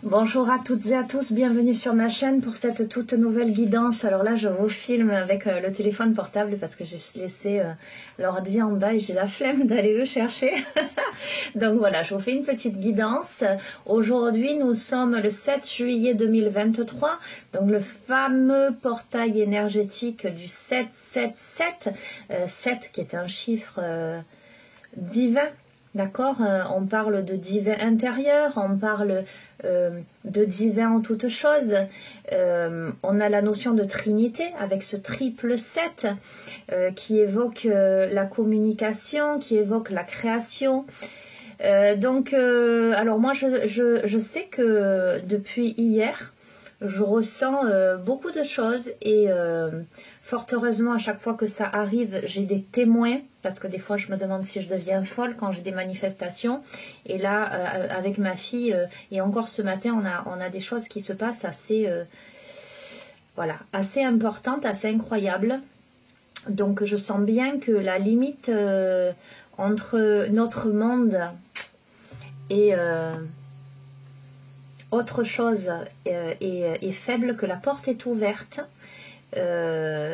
Bonjour à toutes et à tous, bienvenue sur ma chaîne pour cette toute nouvelle guidance. Alors là je vous filme avec le téléphone portable parce que j'ai laissé l'ordi en bas et j'ai la flemme d'aller le chercher. Donc voilà, je vous fais une petite guidance. Aujourd'hui nous sommes le 7 juillet 2023, donc le fameux portail énergétique du 777, 7 qui est un chiffre divin. D'accord, on parle de divin intérieur, on parle de divin en toutes choses. On a la notion de trinité avec ce triple 7 qui évoque la communication, qui évoque la création. Alors moi je sais que depuis hier, je ressens beaucoup de choses et fort heureusement, à chaque fois que ça arrive, j'ai des témoins, parce que des fois, je me demande si je deviens folle quand j'ai des manifestations. Et là, avec ma fille, et encore ce matin, on a des choses qui se passent assez, assez importantes, assez incroyables. Donc, je sens bien que la limite entre notre monde et autre chose est faible, que la porte est ouverte.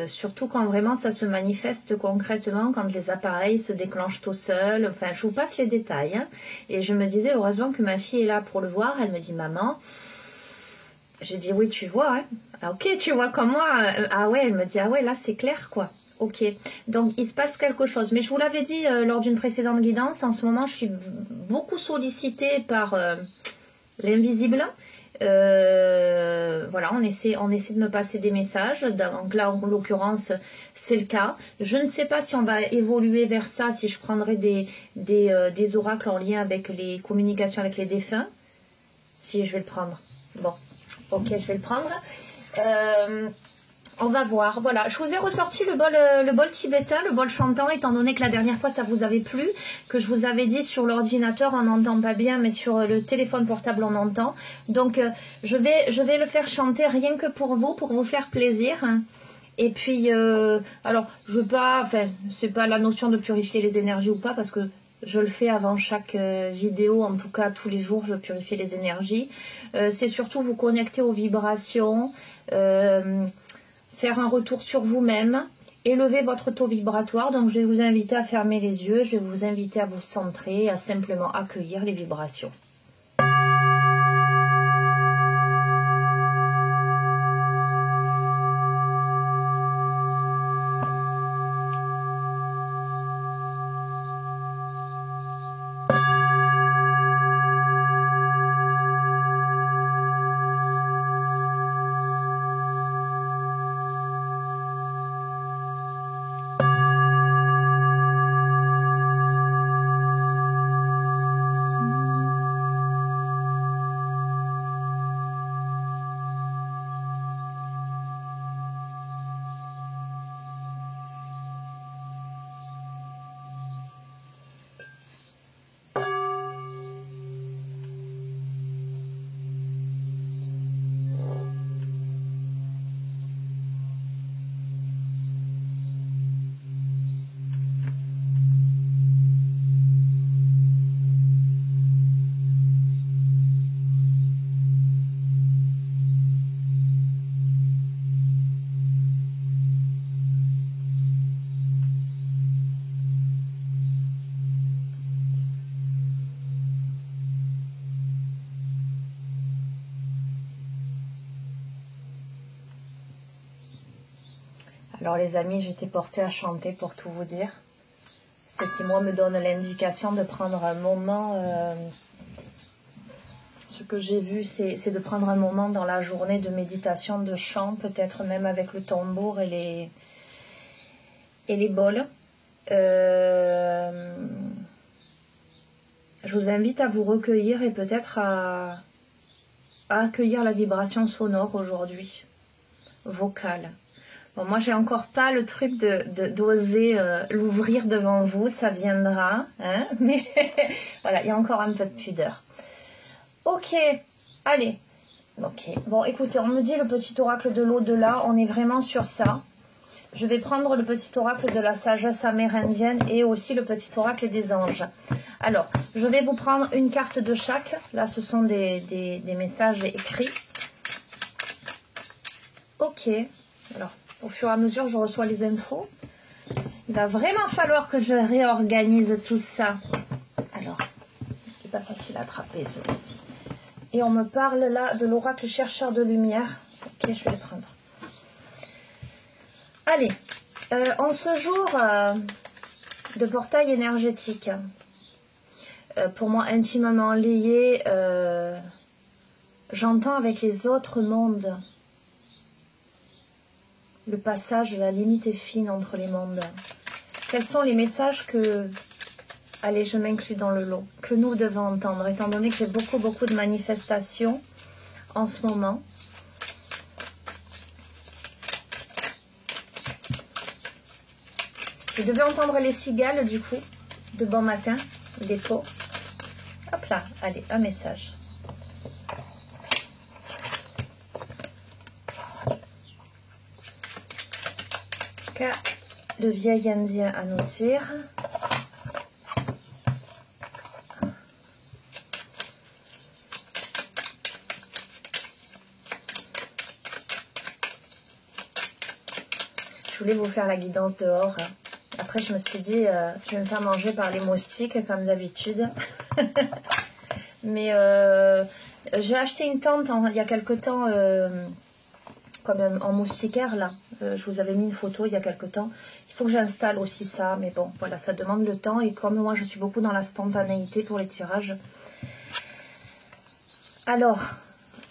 Surtout quand vraiment ça se manifeste concrètement, quand les appareils se déclenchent tout seuls. Enfin, je vous passe les détails. Hein. Et je me disais, heureusement que ma fille est là pour le voir. Elle me dit, maman. J'ai dit, oui, tu vois. Hein. Ah, ok, tu vois comme moi. Ah ouais, elle me dit, ah ouais, là, c'est clair, quoi. Ok, donc il se passe quelque chose. Mais je vous l'avais dit lors d'une précédente guidance, en ce moment, je suis beaucoup sollicitée par l'invisible. Voilà, on essaie de me passer des messages. Donc là, en l'occurrence, c'est le cas. Je ne sais pas si on va évoluer vers ça, si je prendrai des oracles en lien avec les communications avec les défunts. Si je vais le prendre. Bon, ok, je vais le prendre. On va voir, voilà, je vous ai ressorti le bol tibétain, le bol chantant, étant donné que la dernière fois ça vous avait plu, que je vous avais dit sur l'ordinateur on n'entend pas bien, mais sur le téléphone portable on entend. Donc je vais le faire chanter rien que pour vous faire plaisir. Et puis, alors, je veux pas, enfin, c'est pas la notion de purifier les énergies ou pas, parce que je le fais avant chaque vidéo, en tout cas tous les jours je purifie les énergies. C'est surtout vous connecter aux vibrations, faire un retour sur vous-même, élever votre taux vibratoire. Donc je vais vous inviter à fermer les yeux, je vais vous inviter à vous centrer, à simplement accueillir les vibrations. Alors les amis, j'étais portée à chanter pour tout vous dire. Ce qui moi me donne l'indication de prendre un moment. Ce que j'ai vu, c'est de prendre un moment dans la journée de méditation, de chant, peut-être même avec le tambour et les bols. Je vous invite à vous recueillir et peut-être à accueillir la vibration sonore aujourd'hui, vocale. Bon, moi, j'ai encore pas le truc d'oser l'ouvrir devant vous, ça viendra, hein, mais voilà, il y a encore un peu de pudeur. Ok, allez. Ok, bon, écoutez, on me dit le petit oracle de l'au-delà, on est vraiment sur ça. je vais prendre le petit oracle de la sagesse amérindienne et aussi le petit oracle des anges. Alors, je vais vous prendre une carte de chaque. Là, ce sont des messages écrits. Ok. Alors, au fur et à mesure, je reçois les infos. Il va vraiment falloir que je réorganise tout ça. Alors, c'est pas facile à attraper celui-ci. Et on me parle là de l'oracle chercheur de lumière. Ok, je vais le prendre. Allez, en ce jour de portail énergétique, pour moi intimement lié, j'entends avec les autres mondes. Le passage, la limite est fine entre les mondes. Quels sont les messages que, allez, je m'inclus dans le lot, que nous devons entendre, étant donné que j'ai beaucoup de manifestations en ce moment. Je devais entendre les cigales, du coup, de bon matin, l'écho. Hop là, allez, un message. Qu'a le vieil indien à nous dire? Je voulais vous faire la guidance dehors. Après, je me suis dit, je vais me faire manger par les moustiques, comme d'habitude. Mais j'ai acheté une tente il y a quelque temps, comme en moustiquaire, là. Je vous avais mis une photo il y a quelque temps. Il faut que j'installe aussi ça, mais bon, voilà, ça demande le temps. Et comme moi, je suis beaucoup dans la spontanéité pour les tirages. Alors,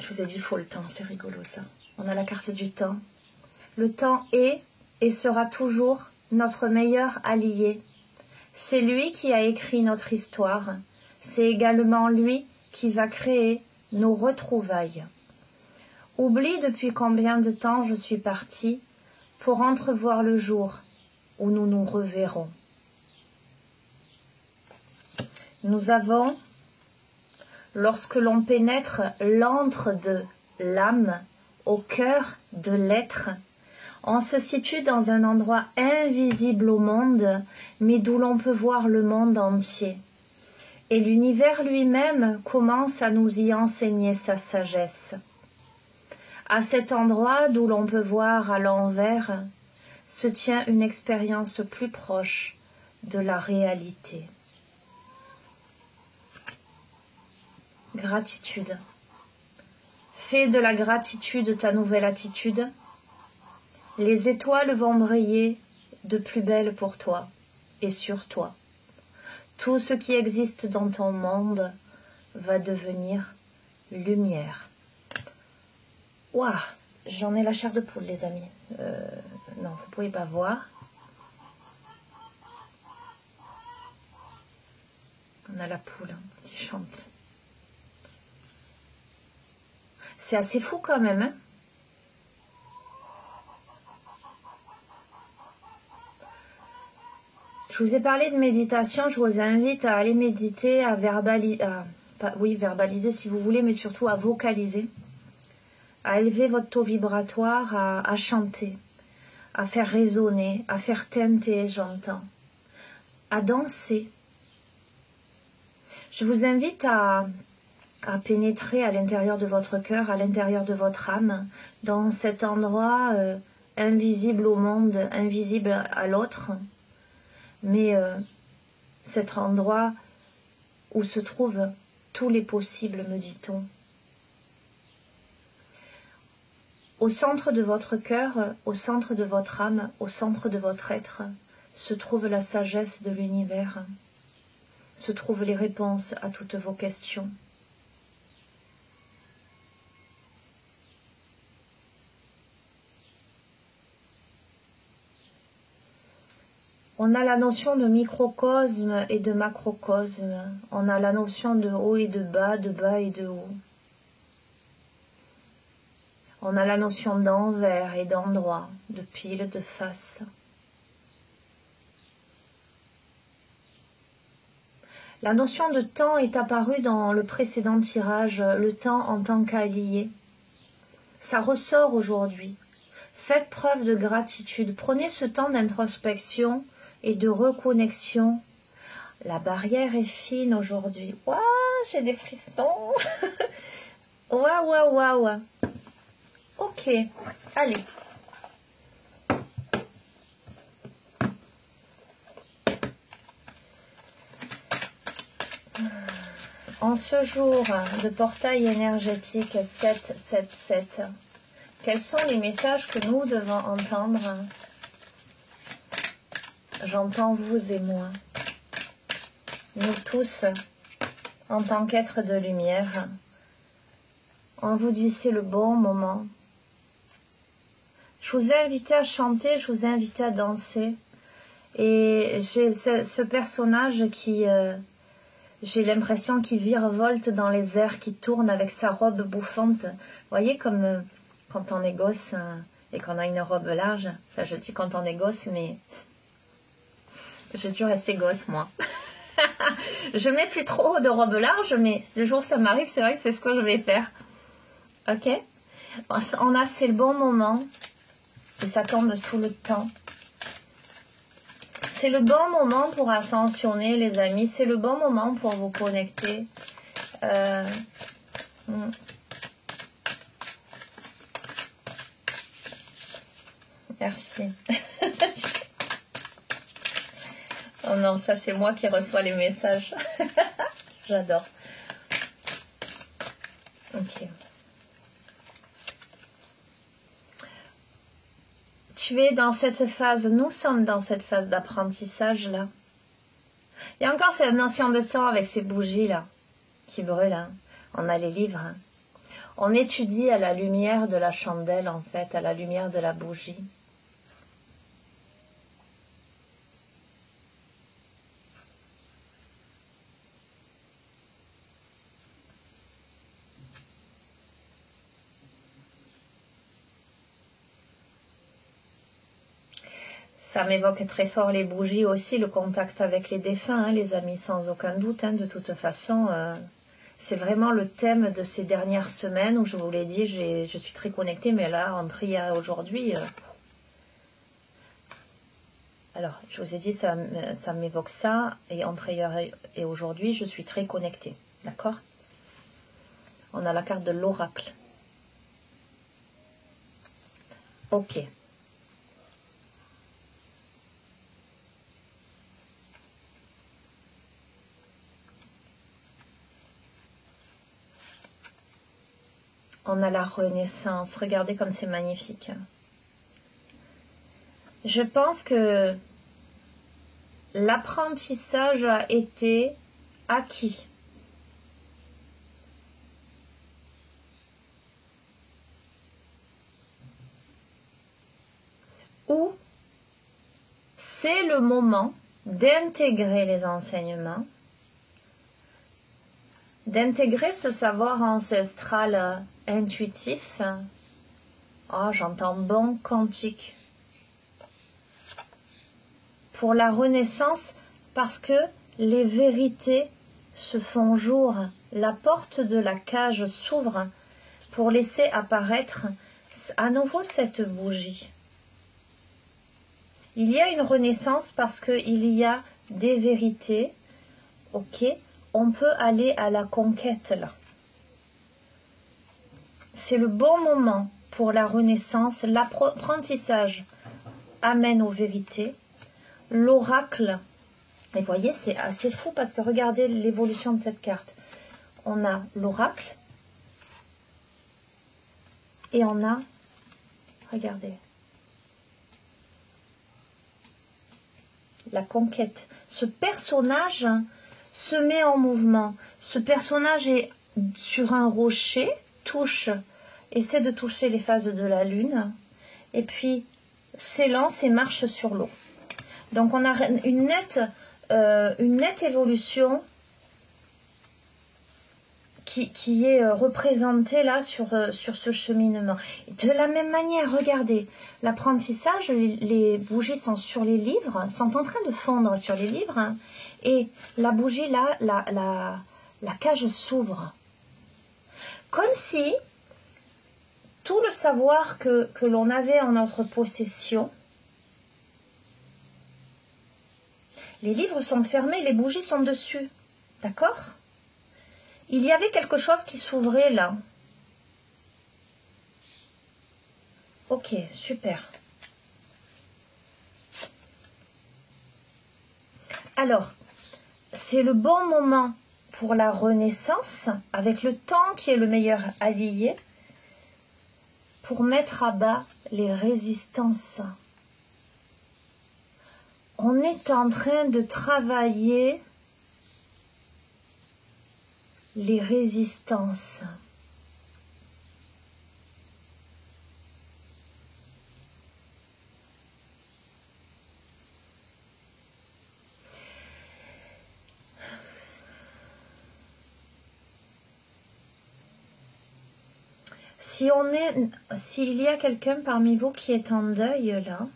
je vous ai dit, il faut le temps, c'est rigolo ça. On a la carte du temps. Le temps est et sera toujours notre meilleur allié. C'est lui qui a écrit notre histoire. C'est également lui qui va créer nos retrouvailles. Oublie depuis combien de temps je suis partie pour entrevoir le jour où nous nous reverrons. Nous avons, lorsque l'on pénètre l'antre de l'âme au cœur de l'être, on se situe dans un endroit invisible au monde, mais d'où l'on peut voir le monde entier. Et l'univers lui-même commence à nous y enseigner sa sagesse. À cet endroit d'où l'on peut voir à l'envers, se tient une expérience plus proche de la réalité. Gratitude. Fais de la gratitude ta nouvelle attitude. Les étoiles vont briller de plus belle pour toi et sur toi. Tout ce qui existe dans ton monde va devenir lumière. Waouh, j'en ai la chair de poule, les amis. Non, vous ne pouvez pas voir. On a la poule qui chante. C'est assez fou quand même, hein? Je vous ai parlé de méditation, je vous invite à aller méditer, à verbaliser, oui, verbaliser si vous voulez, mais surtout à vocaliser, à élever votre taux vibratoire, à chanter, à faire résonner, à faire teinter, j'entends, à danser. Je vous invite à pénétrer à l'intérieur de votre cœur, à l'intérieur de votre âme, dans cet endroit invisible au monde, invisible à l'autre, mais cet endroit où se trouvent tous les possibles, me dit-on. Au centre de votre cœur, au centre de votre âme, au centre de votre être, se trouve la sagesse de l'univers, se trouvent les réponses à toutes vos questions. On a la notion de microcosme et de macrocosme. On a la notion de haut et de bas et de haut. On a la notion d'envers et d'endroit, de pile, de face. La notion de temps est apparue dans le précédent tirage, le temps en tant qu'allié. Ça ressort aujourd'hui. Faites preuve de gratitude. Prenez ce temps d'introspection et de reconnexion. La barrière est fine aujourd'hui. Waouh, j'ai des frissons. Waouh, waouh, waouh. Ok, allez. En ce jour de portail énergétique 777, quels sont les messages que nous devons entendre? J'entends vous et moi. Nous tous, en tant qu'êtres de lumière, on vous dit c'est le bon moment. Je vous ai invité à chanter, je vous ai invité à danser. Et j'ai ce personnage qui... j'ai l'impression qu'il virevolte dans les airs, qui tourne avec sa robe bouffante. Vous voyez comme quand on est gosse et qu'on a une robe large. Enfin, je dis quand on est gosse, mais j'ai dû rester gosse, moi. Je mets plus trop de robe large, mais le jour où ça m'arrive, c'est vrai que c'est ce que je vais faire. Ok? C'est le bon moment. Et ça tombe sous le temps. C'est le bon moment pour ascensionner, les amis. C'est le bon moment pour vous connecter. Merci. Oh non, ça c'est moi qui reçois les messages. J'adore. Ok. Tu es dans cette phase, nous sommes dans cette phase d'apprentissage là. Il y a encore cette notion de temps avec ces bougies là qui brûlent. Hein. On a les livres. Hein. On étudie à la lumière de la chandelle en fait, à la lumière de la bougie. Ça m'évoque très fort les bougies aussi, le contact avec les défunts, hein, les amis, sans aucun doute. Hein, de toute façon, c'est vraiment le thème de ces dernières semaines où je vous l'ai dit, je suis très connectée, mais là, entre hier et aujourd'hui... alors, je vous ai dit, ça m'évoque ça, et entre hier et aujourd'hui, je suis très connectée. D'accord? On a la carte de l'oracle. Ok. On a la renaissance. Regardez comme c'est magnifique. Je pense que l'apprentissage a été acquis. Ou c'est le moment d'intégrer les enseignements, d'intégrer ce savoir ancestral intuitif. Oh, j'entends bon quantique. Pour la renaissance, parce que les vérités se font jour. La porte de la cage s'ouvre pour laisser apparaître à nouveau cette bougie. Il y a une renaissance parce qu'il y a des vérités. Ok, on peut aller à la conquête là. C'est le bon moment pour la renaissance. L'apprentissage amène aux vérités. L'oracle, et vous voyez, c'est assez fou parce que regardez l'évolution de cette carte. On a l'oracle et on a, regardez, la conquête. Ce personnage se met en mouvement. Ce personnage est sur un rocher, essaie de toucher les phases de la lune et puis s'élance et marche sur l'eau. Donc on a une nette évolution qui est représentée là sur ce cheminement. De la même manière, regardez, l'apprentissage, les bougies sont sur les livres, sont en train de fondre sur les livres, hein, et la bougie là, la cage s'ouvre. Comme si tout le savoir que l'on avait en notre possession. Les livres sont fermés, les bougies sont dessus. D'accord? Il y avait quelque chose qui s'ouvrait là. Ok, super. Alors, c'est le bon moment pour la renaissance, avec le temps qui est le meilleur allié, pour mettre à bas les résistances. On est en train de travailler les résistances. S'il y a quelqu'un parmi vous qui est en deuil là,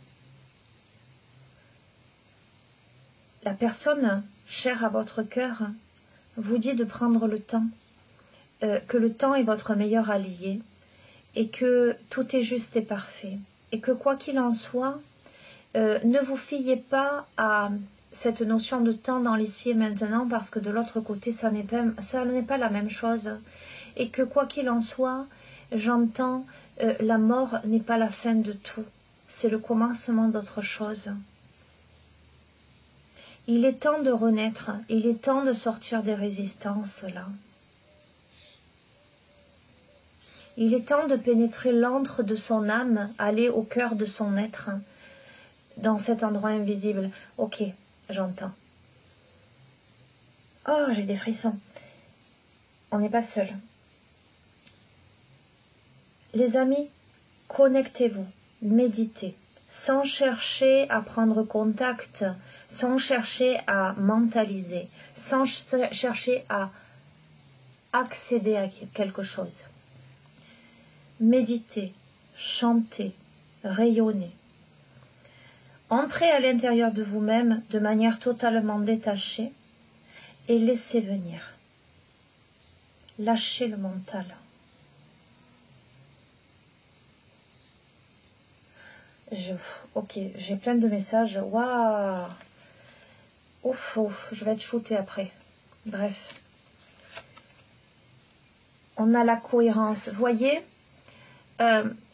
la personne chère à votre cœur vous dit de prendre le temps, que le temps est votre meilleur allié et que tout est juste et parfait. Et que quoi qu'il en soit, ne vous fiez pas à cette notion de temps dans l'ici et maintenant parce que de l'autre côté, ça n'est pas la même chose. Et que quoi qu'il en soit, j'entends, la mort n'est pas la fin de tout. C'est le commencement d'autre chose. Il est temps de renaître. Il est temps de sortir des résistances là. Il est temps de pénétrer l'antre de son âme, aller au cœur de son être, dans cet endroit invisible. Ok, j'entends. Oh, j'ai des frissons. On n'est pas seul. Les amis, connectez-vous, méditez, sans chercher à prendre contact, sans chercher à mentaliser, sans chercher à accéder à quelque chose. Méditez, chantez, rayonnez. Entrez à l'intérieur de vous-même de manière totalement détachée et laissez venir. Lâchez le mental. Ok, j'ai plein de messages. Waouh! Ouf, je vais être shootée après. Bref. On a la cohérence. Vous voyez,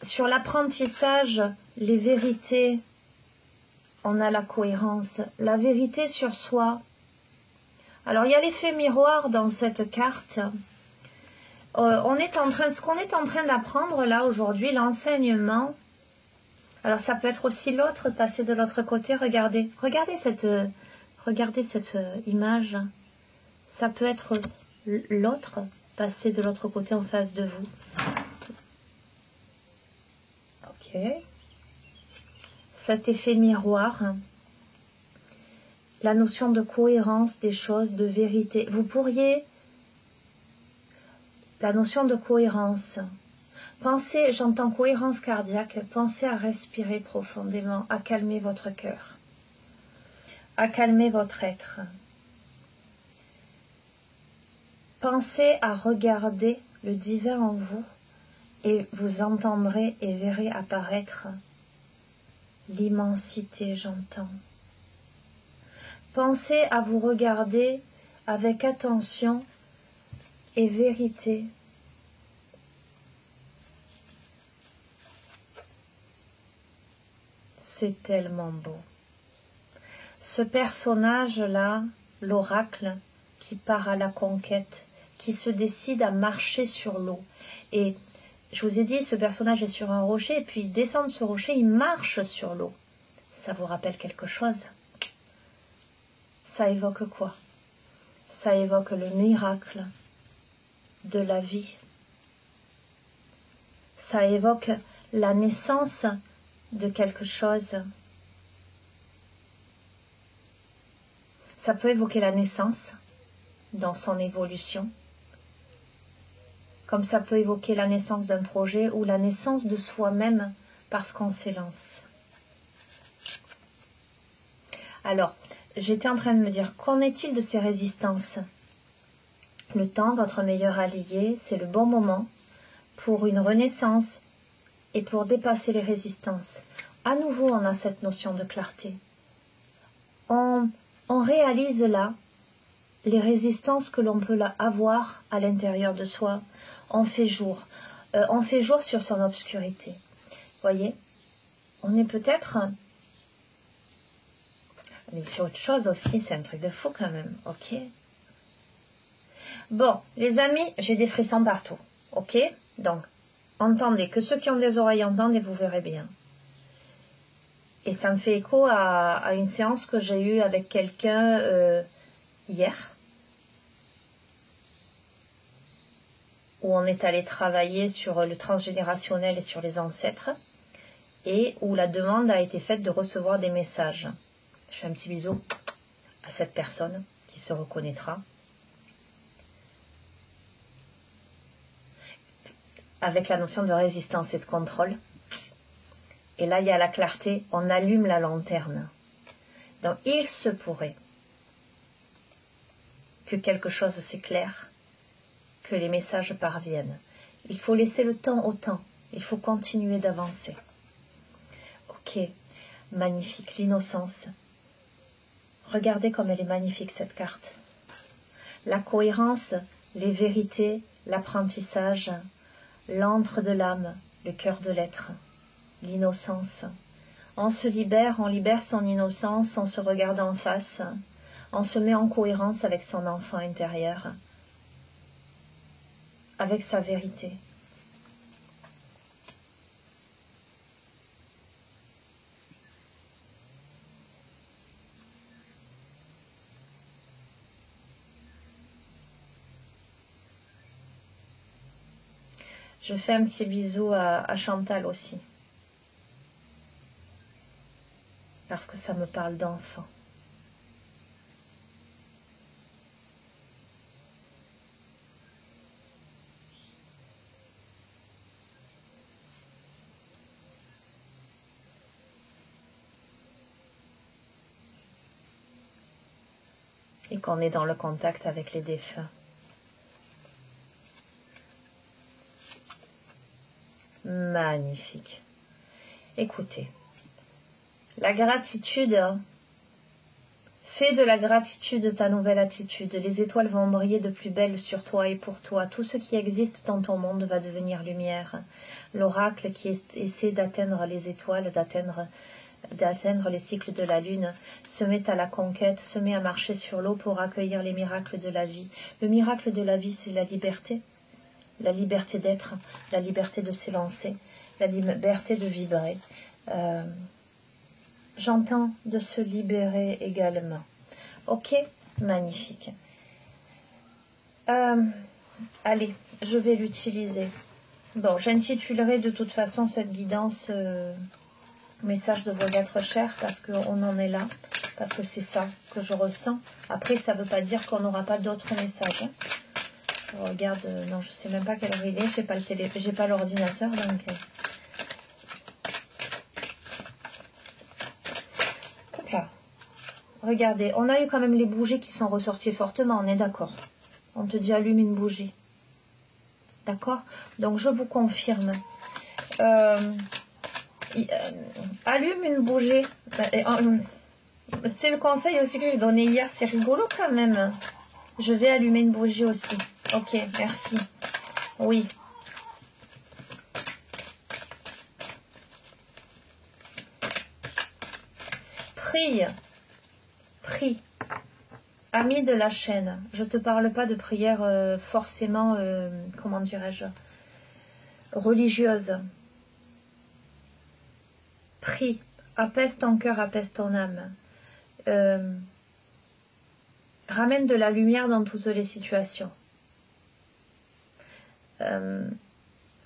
sur l'apprentissage, les vérités, on a la cohérence. La vérité sur soi. Alors, il y a l'effet miroir dans cette carte. Ce qu'on est en train d'apprendre là aujourd'hui, l'enseignement. Alors, ça peut être aussi l'autre, passer de l'autre côté. Regardez cette image. Ça peut être l'autre, passer de l'autre côté en face de vous. Ok. Cet effet miroir. La notion de cohérence des choses, de vérité. Vous pourriez... La notion de cohérence. Pensez, j'entends cohérence cardiaque, pensez à respirer profondément, à calmer votre cœur, à calmer votre être. Pensez à regarder le divin en vous et vous entendrez et verrez apparaître l'immensité, j'entends. Pensez à vous regarder avec attention et vérité. C'est tellement beau. Ce personnage-là, l'oracle, qui part à la conquête, qui se décide à marcher sur l'eau. Et je vous ai dit, ce personnage est sur un rocher, et puis il descend de ce rocher, il marche sur l'eau. Ça vous rappelle quelque chose? Ça évoque quoi? Ça évoque le miracle de la vie. Ça évoque la naissance de quelque chose. Ça peut évoquer la naissance dans son évolution, comme ça peut évoquer la naissance d'un projet ou la naissance de soi-même parce qu'on s'élance. Alors, j'étais en train de me dire, qu'en est-il de ces résistances? Le temps, votre meilleur allié, c'est le bon moment pour une renaissance, et pour dépasser les résistances. À nouveau, on a cette notion de clarté. On réalise là les résistances que l'on peut avoir à l'intérieur de soi. On fait jour sur son obscurité. Voyez, on est peut-être... Mais sur autre chose aussi, c'est un truc de fou quand même, ok? Bon, les amis, j'ai des frissons partout, ok? Donc, entendez, que ceux qui ont des oreilles entendent et vous verrez bien. Et ça me fait écho à une séance que j'ai eue avec quelqu'un hier, où on est allé travailler sur le transgénérationnel et sur les ancêtres, et où la demande a été faite de recevoir des messages. Je fais un petit bisou à cette personne qui se reconnaîtra. Avec la notion de résistance et de contrôle. Et là, il y a la clarté, on allume la lanterne. Donc, il se pourrait que quelque chose s'éclaire, que les messages parviennent. Il faut laisser le temps au temps. Il faut continuer d'avancer. Ok, magnifique, l'innocence. Regardez comme elle est magnifique, cette carte. La cohérence, les vérités, l'apprentissage, l'antre de l'âme, le cœur de l'être, l'innocence. On se libère, on libère son innocence, on se regarde en face, on se met en cohérence avec son enfant intérieur, avec sa vérité. Je fais un petit bisou à Chantal aussi. Parce que ça me parle d'enfant. Et qu'on est dans le contact avec les défunts. Magnifique. Écoutez, la gratitude, fais de la gratitude ta nouvelle attitude. Les étoiles vont briller de plus belle sur toi et pour toi. Tout ce qui existe dans ton monde va devenir lumière. L'oracle qui essaie d'atteindre les étoiles, d'atteindre les cycles de la lune, se met à la conquête, se met à marcher sur l'eau pour accueillir les miracles de la vie. Le miracle de la vie, c'est la liberté d'être, la liberté de s'élancer, la liberté de vibrer. J'entends de se libérer également. Ok, magnifique. Allez, je vais l'utiliser. Bon, j'intitulerai de toute façon cette guidance message de vos êtres chers, parce qu'on en est là, parce que c'est ça que je ressens. Après, ça ne veut pas dire qu'on n'aura pas d'autres messages. Je regarde, non, je ne sais même pas quelle heure il est, j'ai pas l'ordinateur, donc... Là. Regardez, on a eu quand même les bougies qui sont ressorties fortement, on est d'accord. On te dit allume une bougie. D'accord? Donc je vous confirme. Allume une bougie. C'est le conseil aussi que j'ai donné hier, c'est rigolo quand même. Je vais allumer une bougie aussi. Ok, merci. Oui. Prie. Prie. Ami de la chaîne, je ne te parle pas de prière forcément, comment dirais-je, religieuse. Prie. Apaise ton cœur, apaise ton âme. Ramène de la lumière dans toutes les situations.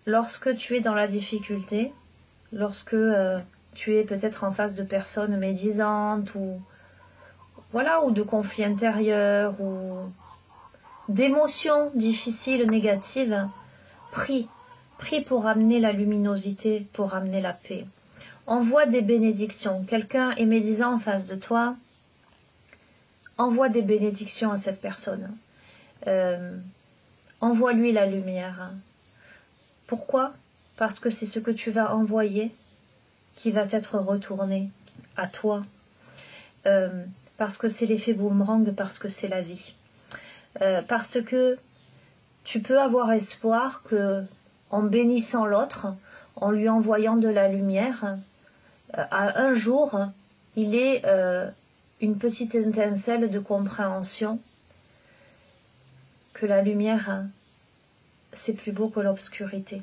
Lorsque tu es dans la difficulté, lorsque tu es peut-être en face de personnes médisantes ou voilà, ou de conflits intérieurs ou d'émotions difficiles, négatives, prie pour amener la luminosité, pour amener la paix. Envoie des bénédictions. Quelqu'un est médisant en face de toi, envoie des bénédictions à cette personne. Envoie-lui la lumière. Pourquoi? parce que c'est ce que tu vas envoyer qui va être retourné à toi. Parce que c'est l'effet boomerang, parce que c'est la vie. Parce que tu peux avoir espoir que, en bénissant l'autre, en lui envoyant de la lumière, à un jour, il ait une petite étincelle de compréhension que la lumière, c'est plus beau que l'obscurité.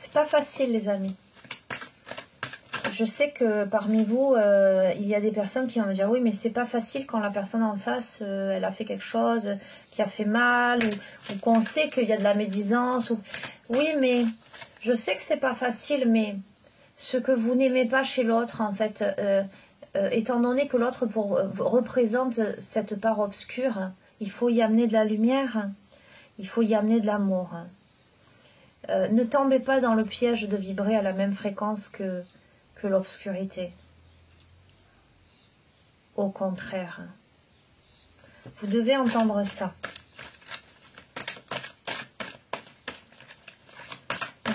C'est pas facile, les amis. Je sais que parmi vous, il y a des personnes qui vont me dire oui, mais c'est pas facile quand la personne en face, elle a fait quelque chose qui a fait mal, ou qu'on sait qu'il y a de la médisance. Oui, mais je sais que c'est pas facile, mais ce que vous n'aimez pas chez l'autre, en fait, étant donné que l'autre représente cette part obscure, il faut y amener de la lumière, il faut y amener de l'amour. Ne tombez pas dans le piège de vibrer à la même fréquence que l'obscurité. Au contraire, vous devez entendre ça.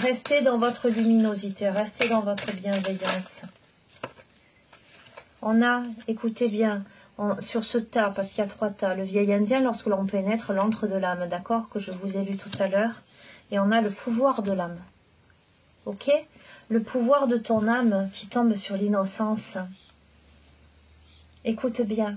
Restez dans votre luminosité, restez dans votre bienveillance. On a, écoutez bien, sur ce tas, parce qu'il y a 3 tas, le vieil indien, lorsque l'on pénètre l'antre de l'âme, d'accord, que je vous ai lu tout à l'heure, et on a le pouvoir de l'âme. Ok? Le pouvoir de ton âme qui tombe sur l'innocence. Écoute bien,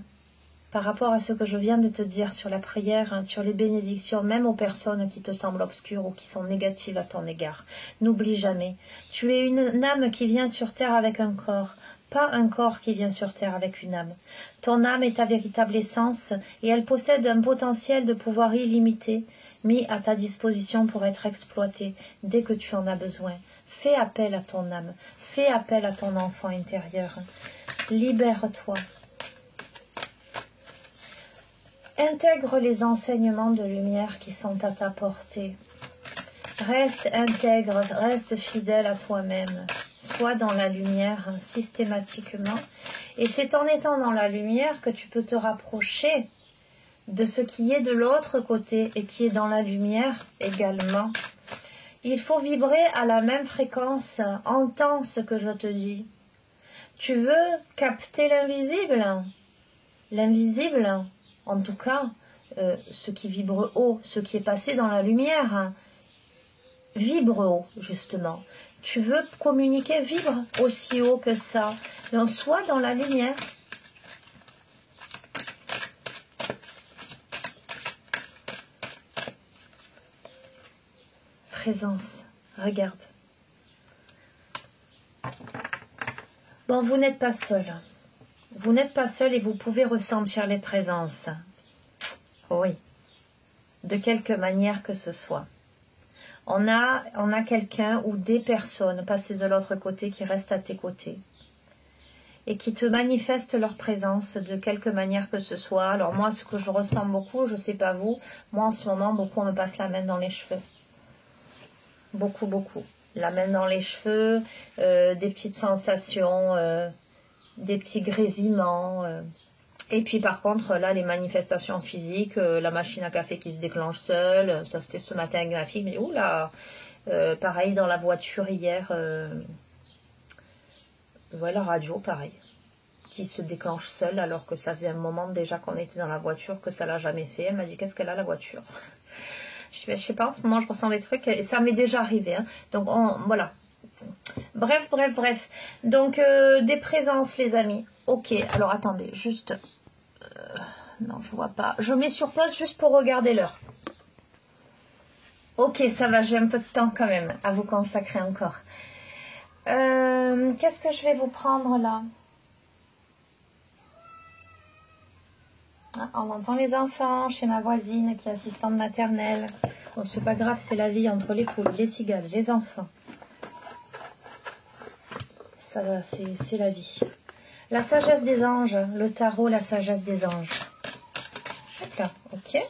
par rapport à ce que je viens de te dire sur la prière, sur les bénédictions, même aux personnes qui te semblent obscures ou qui sont négatives à ton égard. N'oublie jamais, tu es une âme qui vient sur terre avec un corps, pas un corps qui vient sur terre avec une âme. Ton âme est ta véritable essence et elle possède un potentiel de pouvoir illimité, mis à ta disposition pour être exploité dès que tu en as besoin. Fais appel à ton âme, fais appel à ton enfant intérieur. Libère-toi. Intègre les enseignements de lumière qui sont à ta portée. Reste intègre, reste fidèle à toi-même. Sois dans la lumière systématiquement. Et c'est en étant dans la lumière que tu peux te rapprocher de ce qui est de l'autre côté et qui est dans la lumière également. Il faut vibrer à la même fréquence. Entends ce que je te dis. Tu veux capter l'invisible? L'invisible, en tout cas, ce qui vibre haut, ce qui est passé dans la lumière, vibre haut, justement. Tu veux communiquer, vibre aussi haut que ça. Donc, sois dans la lumière. Présence, regarde. Bon, vous n'êtes pas seul. Vous n'êtes pas seul et vous pouvez ressentir les présences. Oui, de quelque manière que ce soit. On a quelqu'un ou des personnes passées de l'autre côté qui restent à tes côtés et qui te manifestent leur présence de quelque manière que ce soit. Alors moi, ce que je ressens beaucoup, je ne sais pas vous, moi en ce moment, beaucoup on me passe la main dans les cheveux. Beaucoup, beaucoup. La main dans les cheveux, des petites sensations, des petits grésillements. Et puis par contre, là, les manifestations physiques, la machine à café qui se déclenche seule, ça c'était ce matin avec ma fille, mais oula, pareil dans la voiture hier, la radio, pareil, qui se déclenche seule alors que ça faisait un moment déjà qu'on était dans la voiture, que ça l'a jamais fait. Elle m'a dit, qu'est-ce qu'elle a la voiture? Je sais pas, en ce moment je ressens des trucs et ça m'est déjà arrivé. Hein. Donc voilà. Bref. Donc des présences les amis. Ok, alors attendez, juste... non, je vois pas. Je mets sur pause juste pour regarder l'heure. Ok, ça va, j'ai un peu de temps quand même à vous consacrer encore. Qu'est-ce que je vais vous prendre là? Ah, on entend les enfants chez ma voisine qui est assistante maternelle. Bon, c'est pas grave, c'est la vie entre les poules, les cigales, les enfants. Ça, c'est la vie. La sagesse des anges, le tarot, la sagesse des anges. Hop là, ok.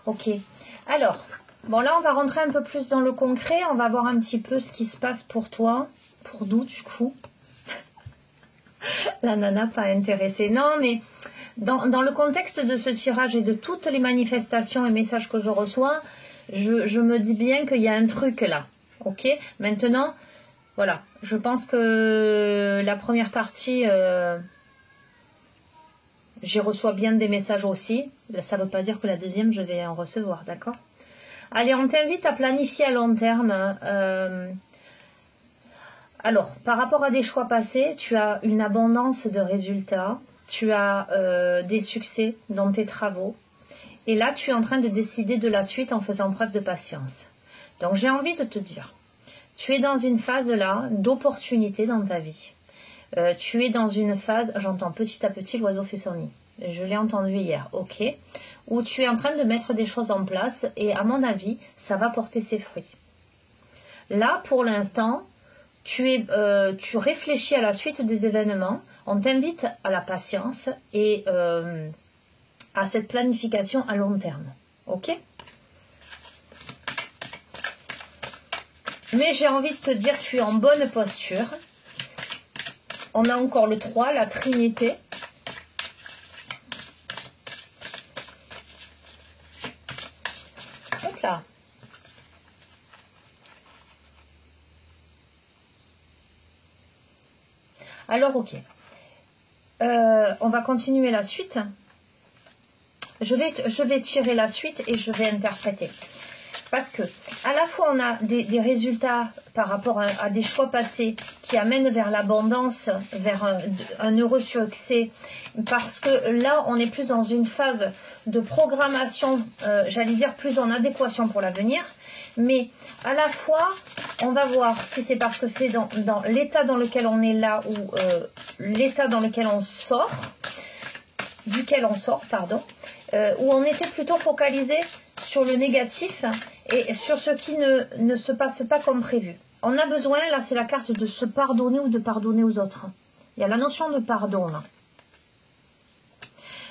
Ok. Alors, bon là, on va rentrer un peu plus dans le concret. On va voir un petit peu ce qui se passe pour toi. Pour nous, du coup. La nana pas intéressée. Non, mais dans le contexte de ce tirage et de toutes les manifestations et messages que je reçois, je me dis bien qu'il y a un truc là. Ok? Maintenant, voilà. Je pense que la première partie, j'y reçois bien des messages aussi. Ça ne veut pas dire que la deuxième, je vais en recevoir, d'accord? Allez, on t'invite à planifier à long terme. Alors, par rapport à des choix passés, tu as une abondance de résultats. Tu as des succès dans tes travaux. Et là, tu es en train de décider de la suite en faisant preuve de patience. Donc, j'ai envie de te dire, tu es dans une phase là d'opportunité dans ta vie. Tu es dans une phase, j'entends petit à petit l'oiseau fait son nid. Je l'ai entendu hier, ok. Où tu es en train de mettre des choses en place et à mon avis, ça va porter ses fruits. Là, pour l'instant, tu réfléchis à la suite des événements. On t'invite à la patience et à cette planification à long terme. Ok? Mais j'ai envie de te dire, tu es en bonne posture. On a encore le 3, la Trinité. Hop là. Alors, ok. On va continuer la suite. Je vais tirer la suite et je vais interpréter. Parce que, à la fois, on a des résultats par rapport à des choix passés qui amènent vers l'abondance, vers un heureux succès. Parce que là, on est plus dans une phase de programmation, j'allais dire plus en adéquation pour l'avenir. Mais à la fois, on va voir si c'est parce que c'est dans l'état dans lequel on est là ou l'état dans lequel on sort, duquel on sort, pardon, où on était plutôt focalisé sur le négatif et sur ce qui ne se passe pas comme prévu. On a besoin, là c'est la carte de se pardonner ou de pardonner aux autres. Il y a la notion de pardon là.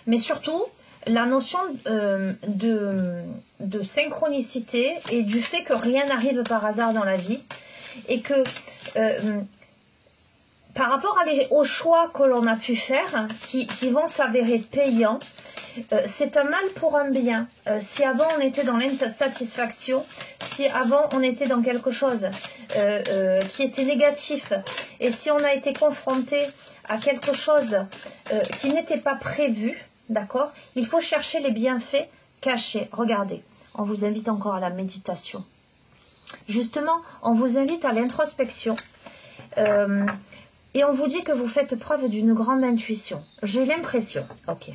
Mais surtout, la notion de synchronicité et du fait que rien n'arrive par hasard dans la vie et que par rapport aux choix que l'on a pu faire qui vont s'avérer payants, c'est un mal pour un bien. Si avant on était dans l'insatisfaction, si avant on était dans quelque chose qui était négatif et si on a été confronté à quelque chose qui n'était pas prévu, d'accord, il faut chercher les bienfaits cachés. Regardez, on vous invite encore à la méditation. Justement, on vous invite à l'introspection et on vous dit que vous faites preuve d'une grande intuition. J'ai l'impression, ok.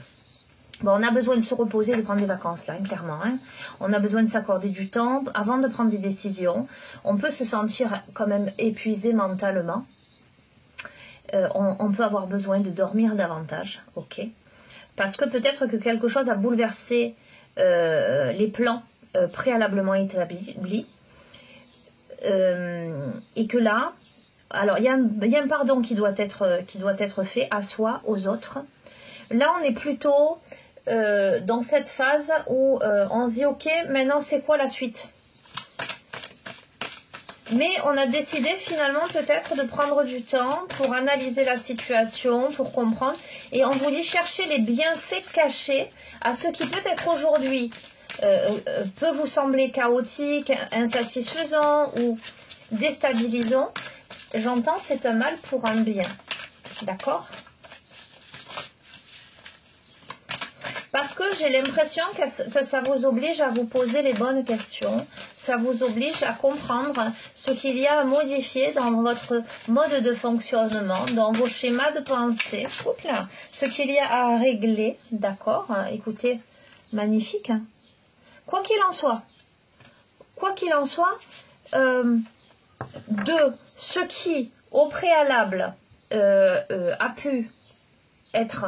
Bon, on a besoin de se reposer et de prendre des vacances, là, hein, clairement. Hein. On a besoin de s'accorder du temps avant de prendre des décisions. On peut se sentir quand même épuisé mentalement. On peut avoir besoin de dormir davantage, ok. Parce que peut-être que quelque chose a bouleversé les plans préalablement établis. Et que là, alors il y a un pardon qui doit être fait à soi, aux autres. Là, on est plutôt dans cette phase où on se dit ok, maintenant c'est quoi la suite? Mais on a décidé finalement peut-être de prendre du temps pour analyser la situation, pour comprendre. Et on vous dit chercher les bienfaits cachés à ce qui peut-être aujourd'hui peut vous sembler chaotique, insatisfaisant ou déstabilisant. J'entends c'est un mal pour un bien. D'accord ? Parce que j'ai l'impression que ça vous oblige à vous poser les bonnes questions. Ça vous oblige à comprendre ce qu'il y a à modifier dans votre mode de fonctionnement, dans vos schémas de pensée. Oups là, ce qu'il y a à régler. D'accord, écoutez, magnifique. Hein. Quoi qu'il en soit, de ce qui, au préalable, a pu être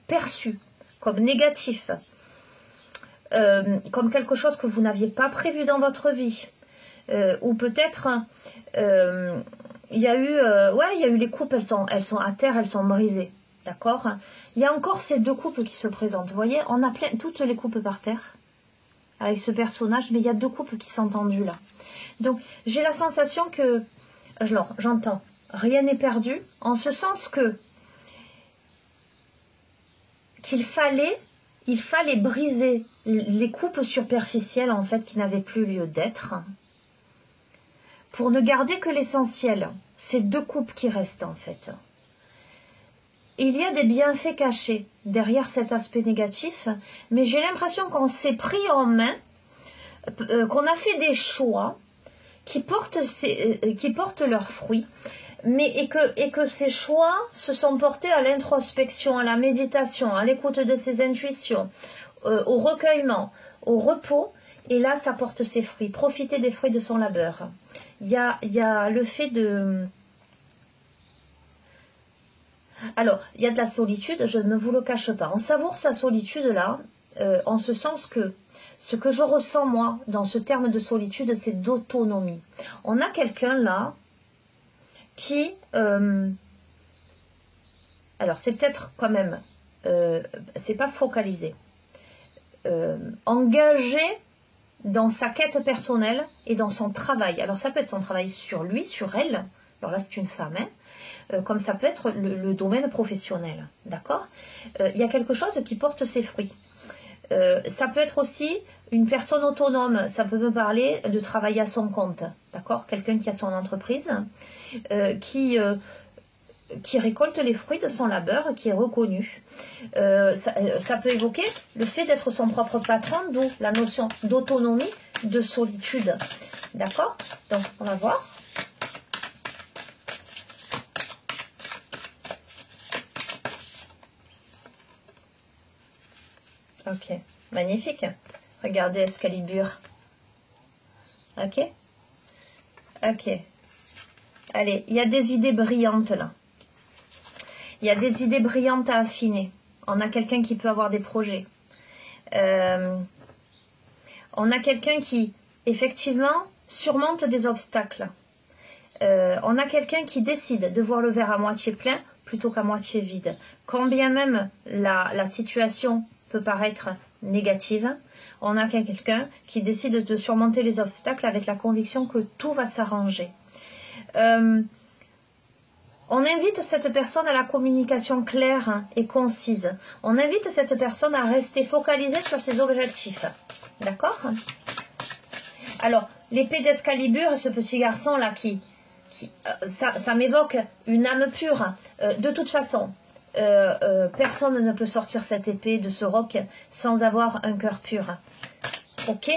perçu comme négatif, comme quelque chose que vous n'aviez pas prévu dans votre vie, ou peut-être il y a eu les couples, elles sont à terre, elles sont brisées, d'accord. Il y a encore ces deux couples qui se présentent, vous voyez, on a toutes les couples par terre avec ce personnage, mais il y a deux couples qui sont tendus là. Donc j'ai la sensation que, j'entends, rien n'est perdu, en ce sens que il fallait briser les coupes superficielles en fait qui n'avaient plus lieu d'être pour ne garder que l'essentiel. C'est deux coupes qui restent en fait. Il y a des bienfaits cachés derrière cet aspect négatif, mais j'ai l'impression qu'on s'est pris en main, qu'on a fait des choix qui portent leurs fruits, et que ces choix se sont portés à l'introspection, à la méditation, à l'écoute de ses intuitions, au recueillement, au repos, et là ça porte ses fruits. Profiter des fruits de son labeur. Il y a le fait de... Alors, il y a de la solitude, je ne vous le cache pas. On savoure sa solitude là, en ce sens que ce que je ressens moi dans ce terme de solitude, c'est d'autonomie. On a quelqu'un là qui... alors, c'est peut-être quand même... c'est pas focalisé. Engagé dans sa quête personnelle et dans son travail. Alors, ça peut être son travail sur lui, sur elle. Alors là, c'est une femme, hein. Comme ça peut être le domaine professionnel, d'accord. Il y a quelque chose qui porte ses fruits. Ça peut être aussi une personne autonome, ça peut me parler de travailler à son compte, d'accord. Quelqu'un qui a son entreprise, qui récolte les fruits de son labeur, qui est reconnu. Ça peut évoquer le fait d'être son propre patron, d'où la notion d'autonomie, de solitude, d'accord. Donc, on va voir. Ok, magnifique. Regardez Excalibur. Ok. Ok. Allez, il y a des idées brillantes là. Il y a des idées brillantes à affiner. On a quelqu'un qui peut avoir des projets. On a quelqu'un qui, effectivement, surmonte des obstacles. On a quelqu'un qui décide de voir le verre à moitié plein plutôt qu'à moitié vide. Quand bien même la situation peut paraître négative, on a quelqu'un qui décide de surmonter les obstacles avec la conviction que tout va s'arranger. On invite cette personne à la communication claire et concise. On invite cette personne à rester focalisée sur ses objectifs. D'accord? Alors, l'épée d'Excalibur, ce petit garçon-là, ça m'évoque une âme pure. De toute façon, personne ne peut sortir cette épée de ce roc sans avoir un cœur pur. Ok?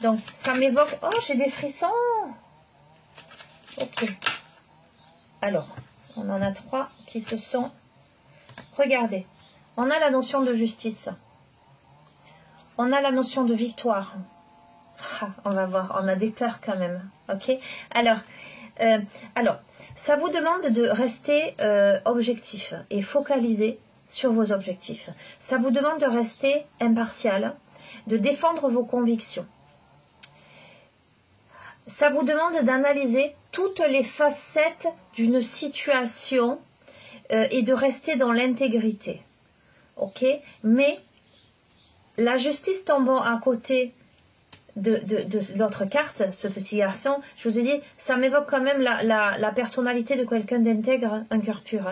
Donc, ça m'évoque... Oh, j'ai des frissons! Ok. Alors, on en a 3 qui se sont... Regardez, on a la notion de justice. On a la notion de victoire. Ah, on va voir, on a des peurs quand même. Ok? Alors, ça vous demande de rester objectif et focalisé sur vos objectifs. Ça vous demande de rester impartial, de défendre vos convictions. Ça vous demande d'analyser toutes les facettes d'une situation et de rester dans l'intégrité. Ok? Mais la justice tombant à côté de l'autre carte, ce petit garçon, je vous ai dit, ça m'évoque quand même la personnalité de quelqu'un d'intègre, un cœur pur.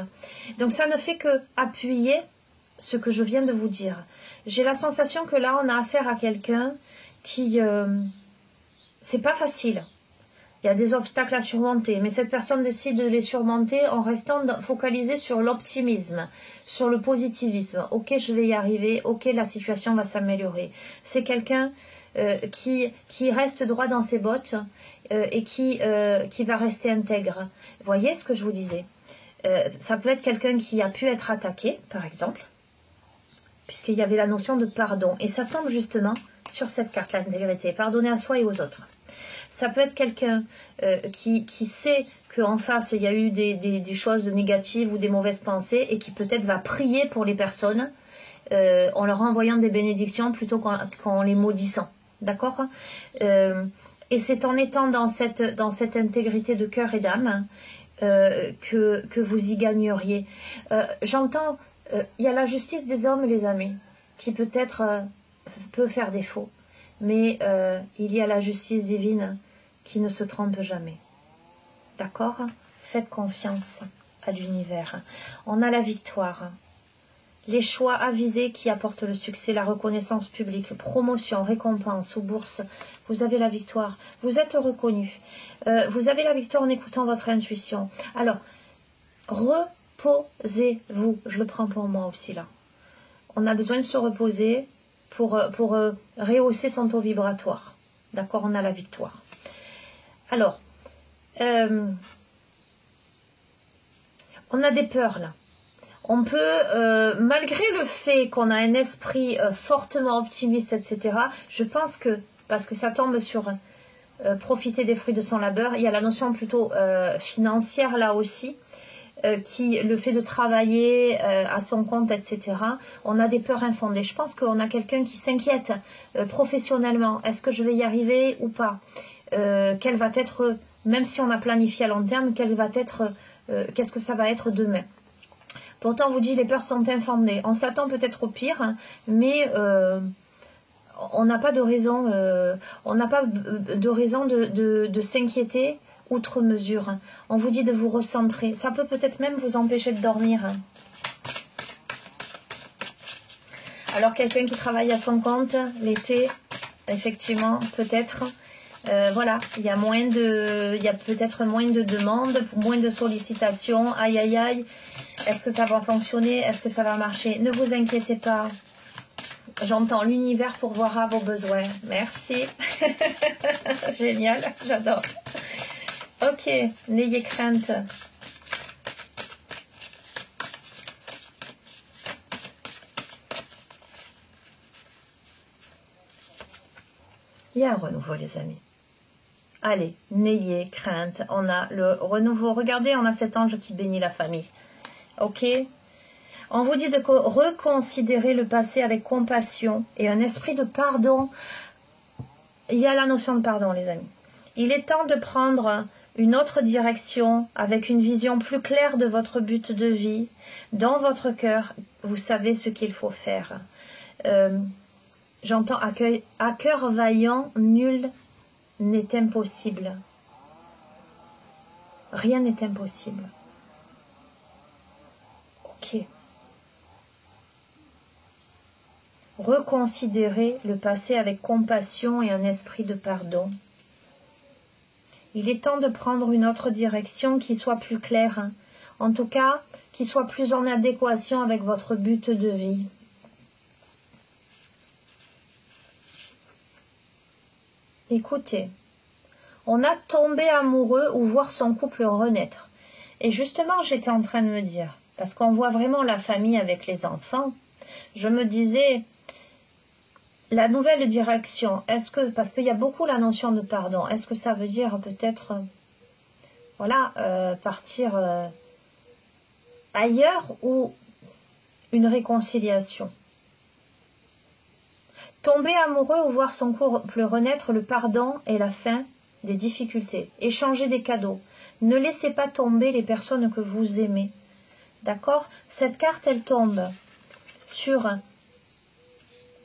Donc ça ne fait que appuyer ce que je viens de vous dire. J'ai la sensation que là, on a affaire à quelqu'un qui... c'est pas facile. Il y a des obstacles à surmonter, mais cette personne décide de les surmonter en restant focalisée sur l'optimisme, sur le positivisme. Ok, je vais y arriver. Ok, la situation va s'améliorer. C'est quelqu'un qui reste droit dans ses bottes et qui va rester intègre. Vous voyez ce que je vous disais? Ça peut être quelqu'un qui a pu être attaqué, par exemple, puisqu'il y avait la notion de pardon. Et ça tombe justement sur cette carte, l'intégrité. Pardonner à soi et aux autres. Ça peut être quelqu'un qui sait qu'en face, il y a eu des choses négatives ou des mauvaises pensées et qui peut-être va prier pour les personnes en leur envoyant des bénédictions plutôt qu'en les maudissant. D'accord? Et c'est en étant dans cette intégrité de cœur et d'âme que vous y gagneriez. J'entends, il y a la justice des hommes, les amis, qui peut-être peut faire défaut. Mais il y a la justice divine qui ne se trompe jamais. D'accord? Faites confiance à l'univers. On a la victoire. les choix avisés qui apportent le succès, la reconnaissance publique, promotion, récompense ou bourse. Vous avez la victoire. Vous êtes reconnu. Vous avez la victoire en écoutant votre intuition. Alors, reposez-vous. Je le prends pour moi aussi là. On a besoin de se reposer pour rehausser son taux vibratoire. D'accord, on a la victoire. Alors, on a des peurs là. On peut, malgré le fait qu'on a un esprit fortement optimiste, etc., je pense que, parce que ça tombe sur profiter des fruits de son labeur, il y a la notion plutôt financière là aussi, le fait de travailler à son compte, etc., on a des peurs infondées. Je pense qu'on a quelqu'un qui s'inquiète professionnellement. Est-ce que je vais y arriver ou pas? Quelle va être, même si on a planifié à long terme, qu'est-ce que ça va être demain? Pourtant, on vous dit les peurs sont infondées. On s'attend peut-être au pire, hein, mais on n'a pas de raison, de s'inquiéter outre mesure. On vous dit de vous recentrer. Ça peut peut-être même vous empêcher de dormir. Alors, quelqu'un qui travaille à son compte, l'été, effectivement, peut-être... voilà, il y a peut-être moins de demandes, moins de sollicitations. Aïe, aïe, aïe. Est-ce que ça va fonctionner? Est-ce que ça va marcher? Ne vous inquiétez pas. J'entends l'univers pourvoira vos besoins. Merci. Génial, j'adore. Ok, n'ayez crainte. Il y a un renouveau, les amis. Allez, n'ayez crainte. On a le renouveau. Regardez, on a cet ange qui bénit la famille. Ok? On vous dit de reconsidérer le passé avec compassion et un esprit de pardon. Il y a la notion de pardon, les amis. Il est temps de prendre une autre direction avec une vision plus claire de votre but de vie. Dans votre cœur, vous savez ce qu'il faut faire. J'entends à cœur vaillant, nul n'est impossible. Rien n'est impossible. Ok. Reconsidérez le passé avec compassion et un esprit de pardon. Il est temps de prendre une autre direction qui soit plus claire. En tout cas, qui soit plus en adéquation avec votre but de vie. Écoutez, on a tombé amoureux ou voir son couple renaître. Et justement, j'étais en train de me dire, parce qu'on voit vraiment la famille avec les enfants, je me disais, la nouvelle direction, parce qu'il y a beaucoup la notion de pardon, est-ce que ça veut dire peut-être, voilà, partir ailleurs ou une réconciliation? Tomber amoureux ou voir son couple renaître, le pardon est la fin des difficultés. Échanger des cadeaux. Ne laissez pas tomber les personnes que vous aimez. D'accord? Cette carte, elle tombe sur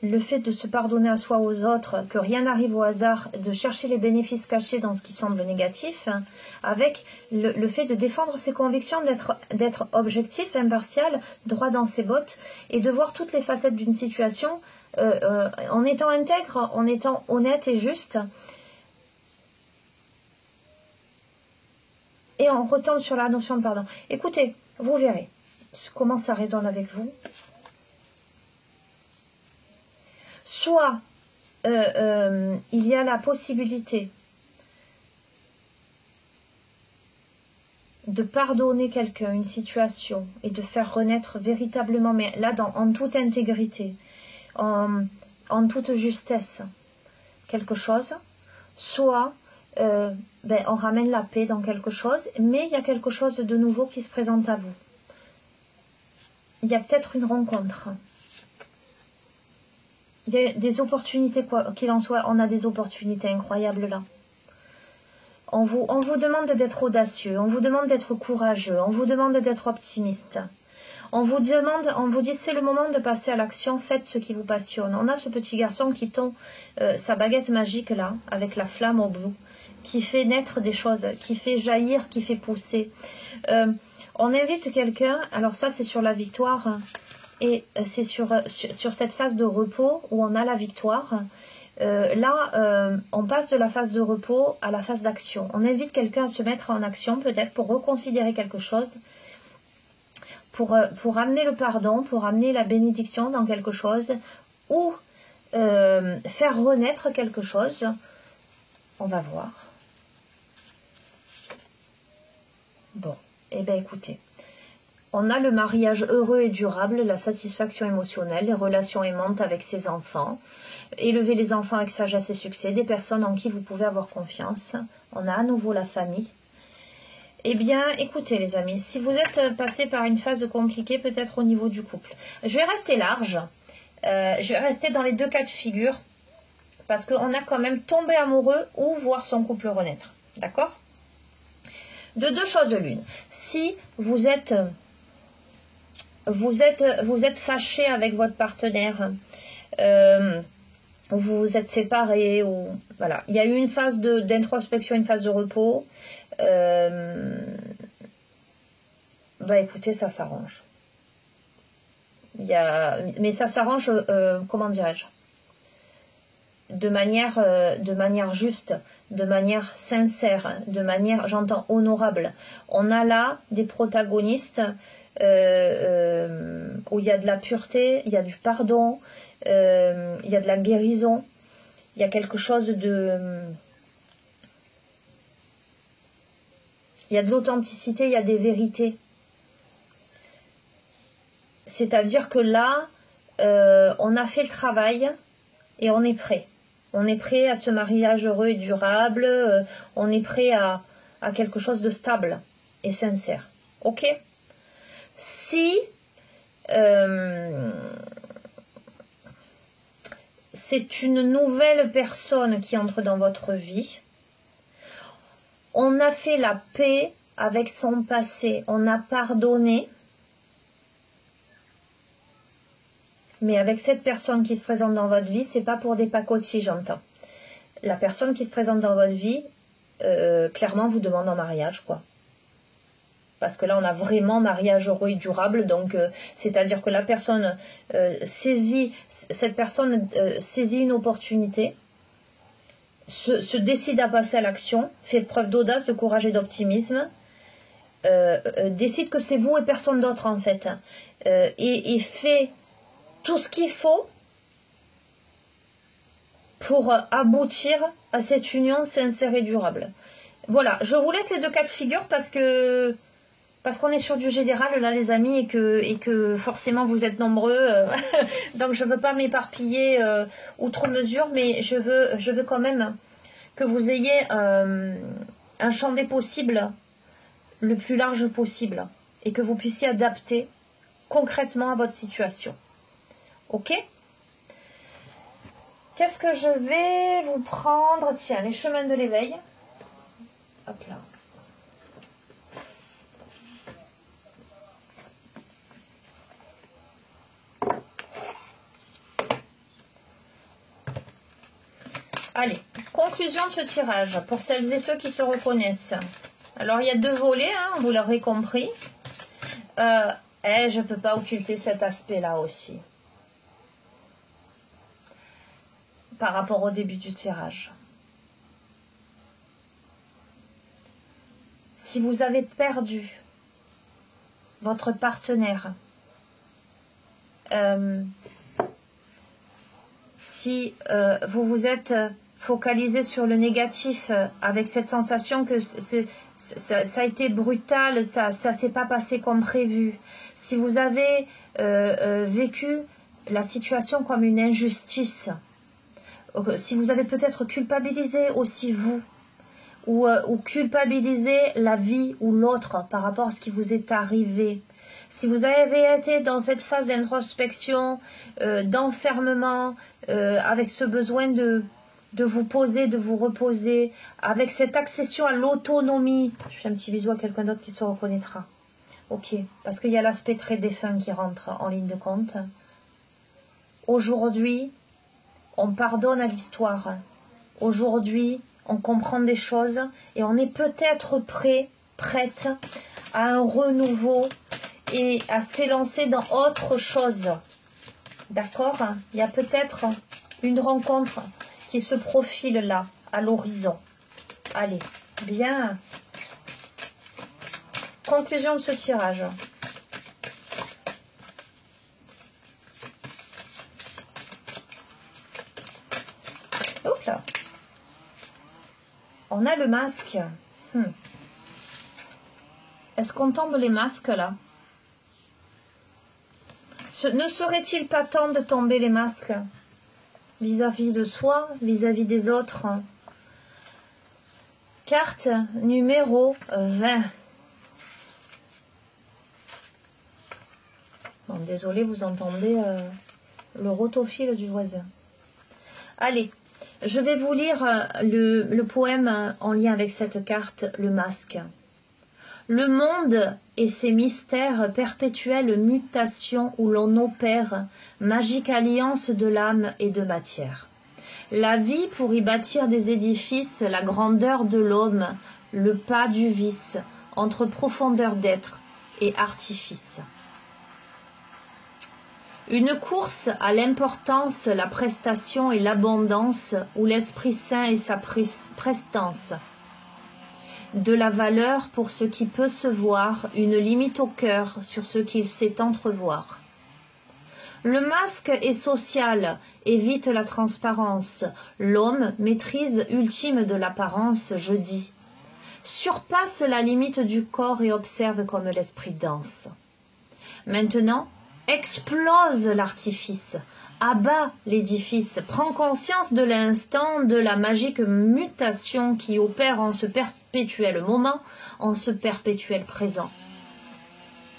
le fait de se pardonner à soi, aux autres, que rien n'arrive au hasard, de chercher les bénéfices cachés dans ce qui semble négatif, avec le fait de défendre ses convictions, d'être objectif, impartial, droit dans ses bottes, et de voir toutes les facettes d'une situation en étant intègre, en étant honnête et juste. Et on retombe sur la notion de pardon. Écoutez, vous verrez comment ça résonne avec vous. Soit il y a la possibilité de pardonner quelqu'un, une situation, et de faire renaître véritablement, mais là en toute intégrité, en toute justesse, quelque chose. Soit on ramène la paix dans quelque chose, mais il y a quelque chose de nouveau qui se présente à vous. Il y a peut-être une rencontre. Il y a des opportunités, quoi qu'il en soit, on a des opportunités incroyables là. On vous demande d'être audacieux, on vous demande d'être courageux, on vous demande d'être optimiste. On vous dit c'est le moment de passer à l'action, faites ce qui vous passionne. On a ce petit garçon qui tend sa baguette magique là, avec la flamme au bout, qui fait naître des choses, qui fait jaillir, qui fait pousser. On invite quelqu'un, alors ça c'est sur la victoire, Et c'est sur cette phase de repos où on a la victoire. Là, on passe de la phase de repos à la phase d'action. On invite quelqu'un à se mettre en action, peut-être pour reconsidérer quelque chose, pour amener le pardon, pour amener la bénédiction dans quelque chose, ou faire renaître quelque chose. On va voir. Bon, eh bien écoutez. On a le mariage heureux et durable, la satisfaction émotionnelle, les relations aimantes avec ses enfants, élever les enfants avec sagesse et succès, des personnes en qui vous pouvez avoir confiance. On a à nouveau la famille. Eh bien, écoutez les amis, si vous êtes passé par une phase compliquée, peut-être au niveau du couple, je vais rester large, je vais rester dans les deux cas de figure, parce qu'on a quand même tombé amoureux ou voir son couple renaître, d'accord? De deux choses l'une, si vous êtes fâché avec votre partenaire, vous vous êtes séparés, ou voilà, il y a eu une phase d'introspection, une phase de repos, bah écoutez, ça s'arrange. Mais ça s'arrange, comment dirais-je, de manière juste, de manière sincère, de manière, j'entends, honorable. On a là des protagonistes où il y a de la pureté, il y a du pardon, il y a de la guérison, il y a quelque chose de... Il y a de l'authenticité, il y a des vérités. C'est-à-dire que là, on a fait le travail et on est prêt. On est prêt à ce mariage heureux et durable. On est prêt à quelque chose de stable et sincère. Ok? Si c'est une nouvelle personne qui entre dans votre vie, on a fait la paix avec son passé, on a pardonné, mais avec cette personne qui se présente dans votre vie, c'est pas pour des pacotilles, j'entends. La personne qui se présente dans votre vie, clairement, vous demande en mariage, quoi. Parce que là, on a vraiment mariage heureux et durable, donc c'est-à-dire que la personne saisit une opportunité, se décide à passer à l'action, fait preuve d'audace, de courage et d'optimisme, décide que c'est vous et personne d'autre en fait, et fait tout ce qu'il faut pour aboutir à cette union sincère et durable. Voilà, je vous laisse les deux cas de figure parce qu'on est sur du général là les amis, et que forcément vous êtes nombreux, donc je ne veux pas m'éparpiller outre mesure, mais je veux quand même que vous ayez un champ des possibles le plus large possible et que vous puissiez adapter concrètement à votre situation. Ok? Qu'est-ce que je vais vous prendre? Tiens, les chemins de l'éveil. Hop là. Allez, conclusion de ce tirage pour celles et ceux qui se reconnaissent. Alors, il y a deux volets, hein, vous l'aurez compris. Je ne peux pas occulter cet aspect-là aussi. Par rapport au début du tirage. Si vous avez perdu votre partenaire, si vous vous êtes focalisé sur le négatif avec cette sensation que ça a été brutal, ça s'est pas passé comme prévu, si vous avez vécu la situation comme une injustice, si vous avez peut-être culpabilisé aussi vous, ou culpabilisé la vie ou l'autre par rapport à ce qui vous est arrivé, si vous avez été dans cette phase d'introspection, d'enfermement, avec ce besoin de vous poser, de vous reposer, avec cette accession à l'autonomie, je fais un petit bisou à quelqu'un d'autre qui se reconnaîtra. Ok, parce qu'il y a l'aspect très défunt qui rentre en ligne de compte. Aujourd'hui, on pardonne à l'histoire. Aujourd'hui, on comprend des choses et on est peut-être prête à un renouveau et à s'élancer dans autre chose. D'accord? Il y a peut-être une rencontre qui se profile là, à l'horizon. Allez, bien. Conclusion de ce tirage. Hop là. On a le masque. Est-ce qu'on tombe les masques là? Ne serait-il pas temps de tomber les masques vis-à-vis de soi, vis-à-vis des autres? Carte numéro 20. Bon, désolé, vous entendez le rotophile du voisin. Allez, je vais vous lire le poème en lien avec cette carte, le masque. Le monde et ses mystères, perpétuelles mutations où l'on opère, magique alliance de l'âme et de matière. La vie pour y bâtir des édifices, la grandeur de l'homme, le pas du vice, entre profondeur d'être et artifice. Une course à l'importance, la prestation et l'abondance, où l'Esprit Saint et sa prestance. De la valeur pour ce qui peut se voir, une limite au cœur sur ce qu'il sait entrevoir. Le masque est social, évite la transparence. L'homme, maîtrise ultime de l'apparence, je dis. Surpasse la limite du corps et observe comme l'esprit danse. Maintenant, explose l'artifice, abat l'édifice, prend conscience de l'instant de la magique mutation qui opère en ce perpétuel moment, en ce perpétuel présent.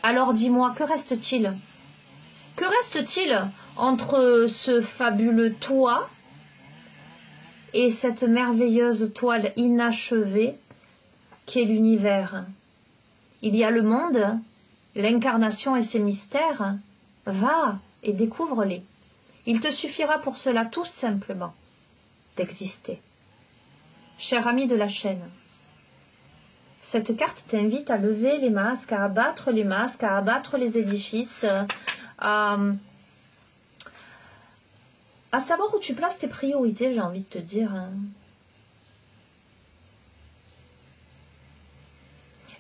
Alors dis-moi, que reste-t-il? Que reste-t-il entre ce fabuleux toi et cette merveilleuse toile inachevée qu'est l'univers? Il y a le monde, l'incarnation et ses mystères. Va et découvre-les. Il te suffira pour cela tout simplement d'exister. Cher ami de la chaîne, cette carte t'invite à lever les masques, à abattre les masques, à abattre les édifices, à savoir où tu places tes priorités, j'ai envie de te dire.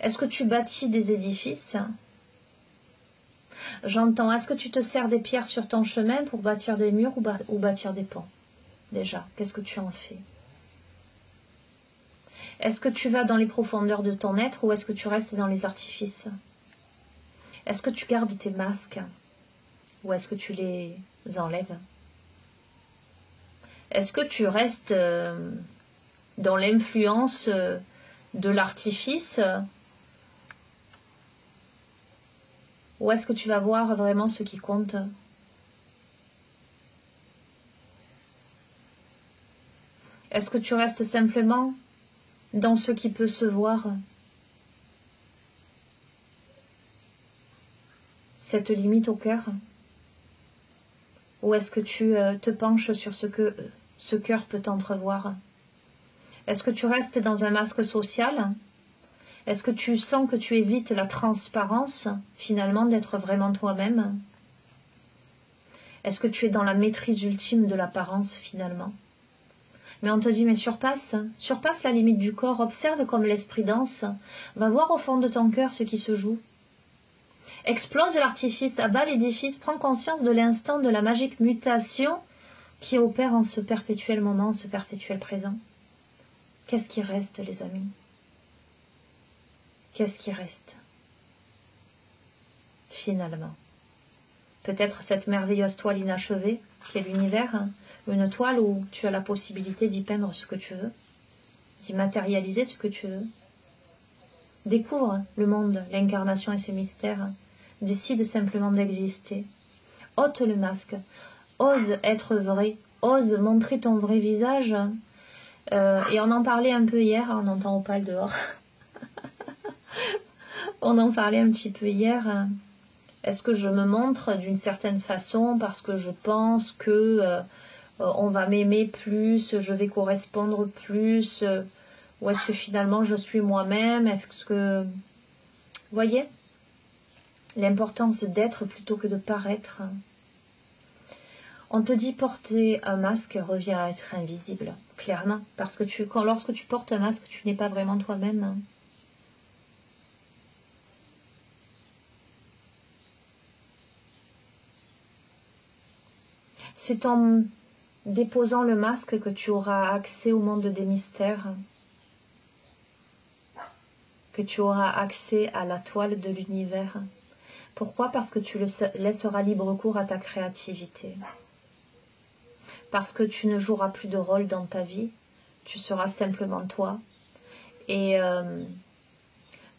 Est-ce que tu bâtis des édifices? J'entends, est-ce que tu te sers des pierres sur ton chemin pour bâtir des murs ou bâtir des ponts? Déjà, qu'est-ce que tu en fais? Est-ce que tu vas dans les profondeurs de ton être ou est-ce que tu restes dans les artifices? Est-ce que tu gardes tes masques ou est-ce que tu les enlèves? Est-ce que tu restes dans l'influence de l'artifice ou est-ce que tu vas voir vraiment ce qui compte? Est-ce que tu restes simplement dans ce qui peut se voir? Cette limite au cœur? Ou est-ce que tu te penches sur ce que ce cœur peut entrevoir? Est-ce que tu restes dans un masque social? Est-ce que tu sens que tu évites la transparence, finalement, d'être vraiment toi-même? Est-ce que tu es dans la maîtrise ultime de l'apparence, finalement? Mais on te dit, mais surpasse la limite du corps, observe comme l'esprit danse, va voir au fond de ton cœur ce qui se joue. Explose l'artifice, abat l'édifice, prends conscience de l'instant de la magique mutation qui opère en ce perpétuel moment, en ce perpétuel présent. Qu'est-ce qui reste, les amis? Qu'est-ce qui reste? Finalement. Peut-être cette merveilleuse toile inachevée qui est l'univers, une toile où tu as la possibilité d'y peindre ce que tu veux, d'y matérialiser ce que tu veux. Découvre le monde, l'incarnation et ses mystères. Décide simplement d'exister. Ôte le masque. Ose être vrai. Ose montrer ton vrai visage. Et on en parlait un peu hier. On entend Opal dehors. On en parlait un petit peu hier. Est-ce que je me montre d'une certaine façon parce que je pense que on va m'aimer plus, je vais correspondre plus, ou est-ce que finalement je suis moi-même? Est-ce que... Vous voyez? l'importance d'être plutôt que de paraître. On te dit porter un masque revient à être invisible, clairement, parce que lorsque tu portes un masque, tu n'es pas vraiment toi-même. C'est en déposant le masque que tu auras accès au monde des mystères, que tu auras accès à la toile de l'univers. Pourquoi? Parce que tu laisseras libre cours à ta créativité. Parce que tu ne joueras plus de rôle dans ta vie, tu seras simplement toi. Et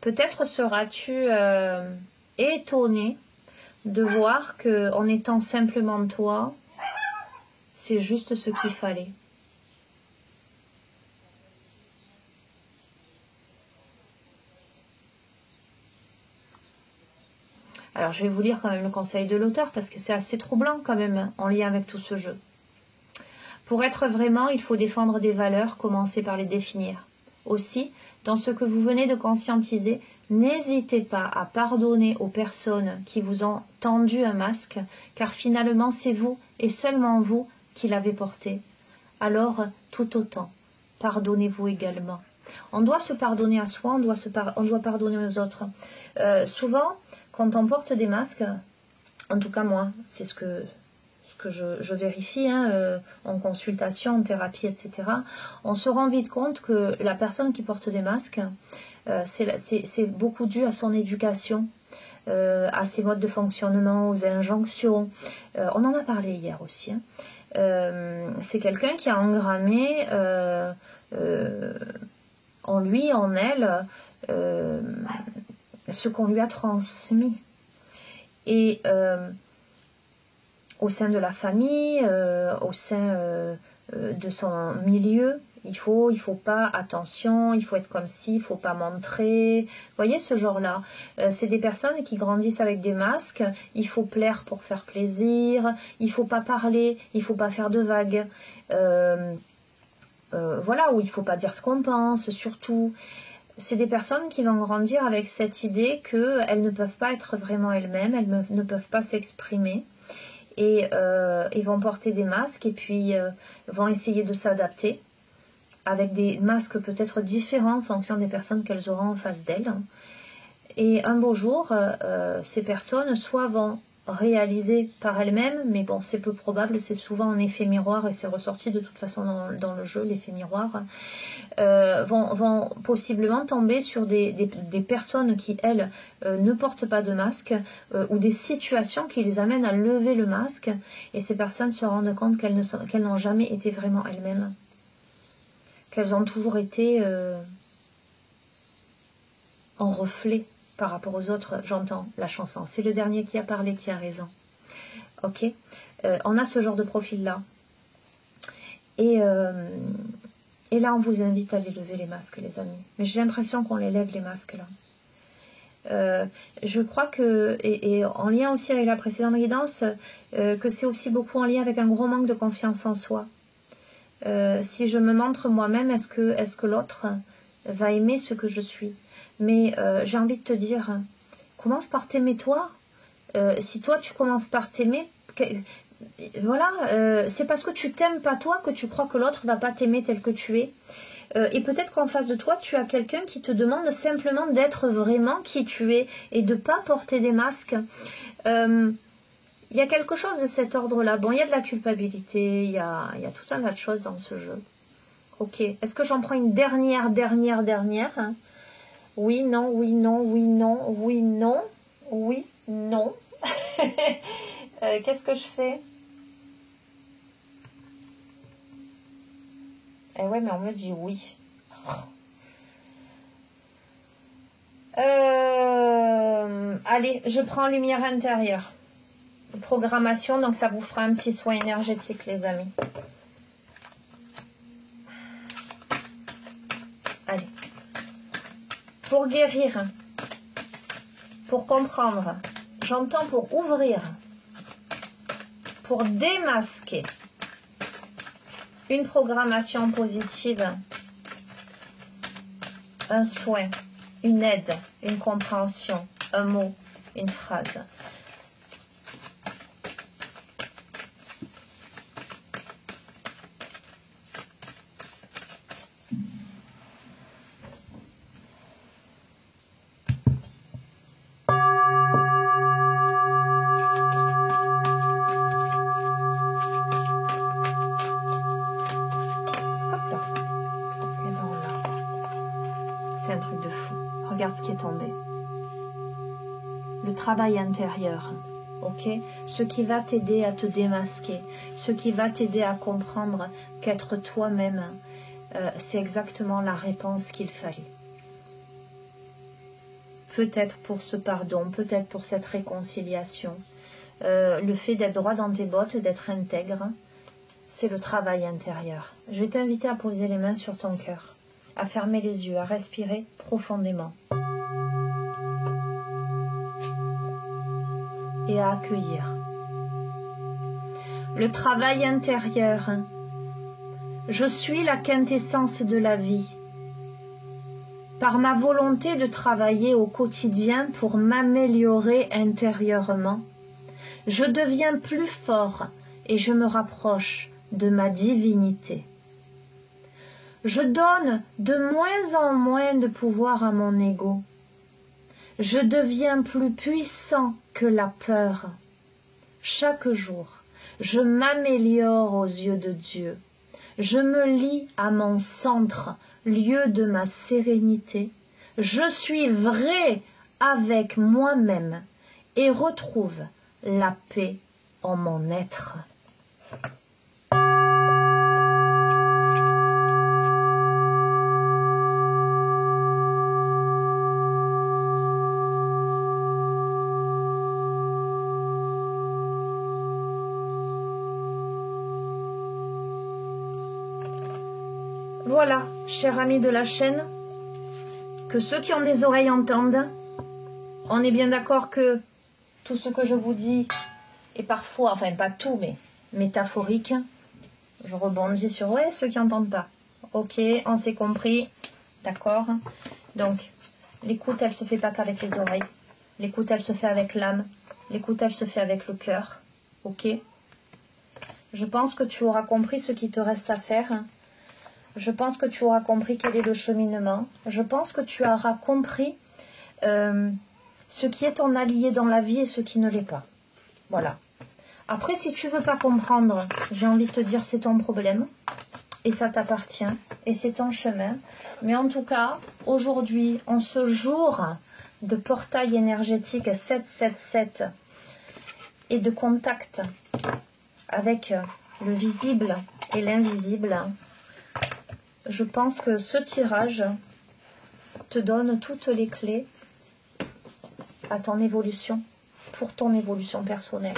peut-être seras-tu étonné de voir qu'en étant simplement toi, c'est juste ce qu'il fallait. Alors je vais vous lire quand même le conseil de l'auteur parce que c'est assez troublant quand même en lien avec tout ce jeu. Pour être vraiment, il faut défendre des valeurs, commencer par les définir. Aussi, dans ce que vous venez de conscientiser, n'hésitez pas à pardonner aux personnes qui vous ont tendu un masque, car finalement c'est vous et seulement vous qui l'avez porté. Alors, tout autant, pardonnez-vous également. On doit se pardonner à soi, on doit pardonner aux autres. Souvent, quand on porte des masques, en tout cas moi, c'est ce que je vérifie en consultation, en thérapie, etc., on se rend vite compte que la personne qui porte des masques, c'est beaucoup dû à son éducation, à ses modes de fonctionnement, aux injonctions. On en a parlé hier aussi. C'est quelqu'un qui a engrammé en lui, en elle, ce qu'on lui a transmis. Et au sein de la famille, au sein de son milieu, il faut pas, attention, il faut être comme ci, il faut pas montrer. Vous voyez ce genre-là, c'est des personnes qui grandissent avec des masques. Il faut plaire pour faire plaisir, il faut pas parler, il faut pas faire de vagues. Voilà, où il faut pas dire ce qu'on pense, surtout. C'est des personnes qui vont grandir avec cette idée qu'elles ne peuvent pas être vraiment elles-mêmes, elles ne peuvent pas s'exprimer. Et ils vont porter des masques et puis vont essayer de s'adapter avec des masques peut-être différents en fonction des personnes qu'elles auront en face d'elles. Et un beau jour, ces personnes soit vont réaliser par elles-mêmes, mais bon, c'est peu probable, c'est souvent un effet miroir et c'est ressorti de toute façon dans le jeu, l'effet miroir, vont possiblement tomber sur des personnes qui, elles, ne portent pas de masque ou des situations qui les amènent à lever le masque et ces personnes se rendent compte qu'elles n'ont jamais été vraiment elles-mêmes, qu'elles ont toujours été en reflet par rapport aux autres. J'entends la chanson, c'est le dernier qui a parlé qui a raison. Ok, on a ce genre de profil-là. Et là, on vous invite à les lever les masques, les amis. Mais j'ai l'impression qu'on les lève, les masques, là. Je crois que, et en lien aussi avec la précédente guidance, que c'est aussi beaucoup en lien avec un gros manque de confiance en soi. Si je me montre moi-même, est-ce que l'autre va aimer ce que je suis? Mais j'ai envie de te dire, commence par t'aimer toi. Si toi, tu commences par t'aimer... Voilà, c'est parce que tu t'aimes pas toi que tu crois que l'autre va pas t'aimer tel que tu es. Et peut-être qu'en face de toi, tu as quelqu'un qui te demande simplement d'être vraiment qui tu es et de pas porter des masques. Il y a quelque chose de cet ordre-là. Bon, il y a de la culpabilité, il y a tout un tas de choses dans ce jeu. Ok, est-ce que j'en prends une dernière hein? Oui, non, oui, non, oui, non, oui, non, oui, non. Qu'est-ce que je fais? Eh ouais, mais on me dit oui. Allez, je prends lumière intérieure. Programmation, donc ça vous fera un petit soin énergétique, les amis. Allez. Pour guérir, pour comprendre, j'entends pour ouvrir, pour démasquer une programmation positive, un soin, une aide, une compréhension, un mot, une phrase. C'est un truc de fou. Regarde ce qui est tombé. Le travail intérieur, ok? Ce qui va t'aider à te démasquer, ce qui va t'aider à comprendre qu'être toi-même, c'est exactement la réponse qu'il fallait. Peut-être pour ce pardon, peut-être pour cette réconciliation. Le fait d'être droit dans tes bottes, d'être intègre, c'est le travail intérieur. Je vais t'inviter à poser les mains sur ton cœur, à fermer les yeux, à respirer profondément et à accueillir. Le travail intérieur. Je suis la quintessence de la vie. Par ma volonté de travailler au quotidien pour m'améliorer intérieurement, je deviens plus fort et je me rapproche de ma divinité. Je donne de moins en moins de pouvoir à mon ego. Je deviens plus puissant que la peur. Chaque jour, je m'améliore aux yeux de Dieu. Je me lie à mon centre, lieu de ma sérénité. Je suis vrai avec moi-même et retrouve la paix en mon être. Voilà, chers amis de la chaîne, que ceux qui ont des oreilles entendent. On est bien d'accord que tout ce que je vous dis est parfois, enfin pas tout, mais métaphorique. Je rebondis sur ouais, ceux qui n'entendent pas. Ok, on s'est compris, d'accord. Donc, l'écoute, elle se fait pas qu'avec les oreilles. L'écoute, elle se fait avec l'âme. L'écoute, elle se fait avec le cœur. Ok. Je pense que tu auras compris ce qui te reste à faire. Je pense que tu auras compris quel est le cheminement. Je pense que tu auras compris ce qui est ton allié dans la vie et ce qui ne l'est pas. Voilà. Après, si tu ne veux pas comprendre, j'ai envie de te dire c'est ton problème. Et ça t'appartient. Et c'est ton chemin. Mais en tout cas, aujourd'hui, en ce jour de portail énergétique 777 et de contact avec le visible et l'invisible, je pense que ce tirage te donne toutes les clés à ton évolution, pour ton évolution personnelle.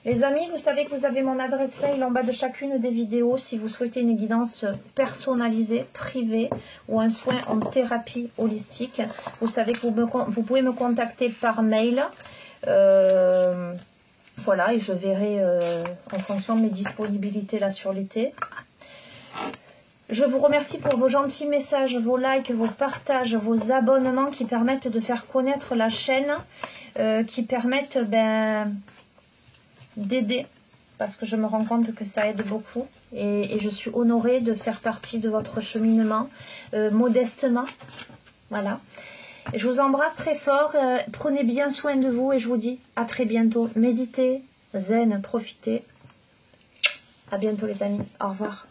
Les amis, vous savez que vous avez mon adresse mail en bas de chacune des vidéos si vous souhaitez une guidance personnalisée, privée ou un soin en thérapie holistique. Vous savez que vous pouvez me contacter par mail. Voilà, et je verrai en fonction de mes disponibilités là sur l'été. Je vous remercie pour vos gentils messages, vos likes, vos partages, vos abonnements qui permettent de faire connaître la chaîne, qui permettent d'aider, parce que je me rends compte que ça aide beaucoup et je suis honorée de faire partie de votre cheminement modestement. Voilà. Je vous embrasse très fort, prenez bien soin de vous et je vous dis à très bientôt. Méditez, zen, profitez. À bientôt les amis, au revoir.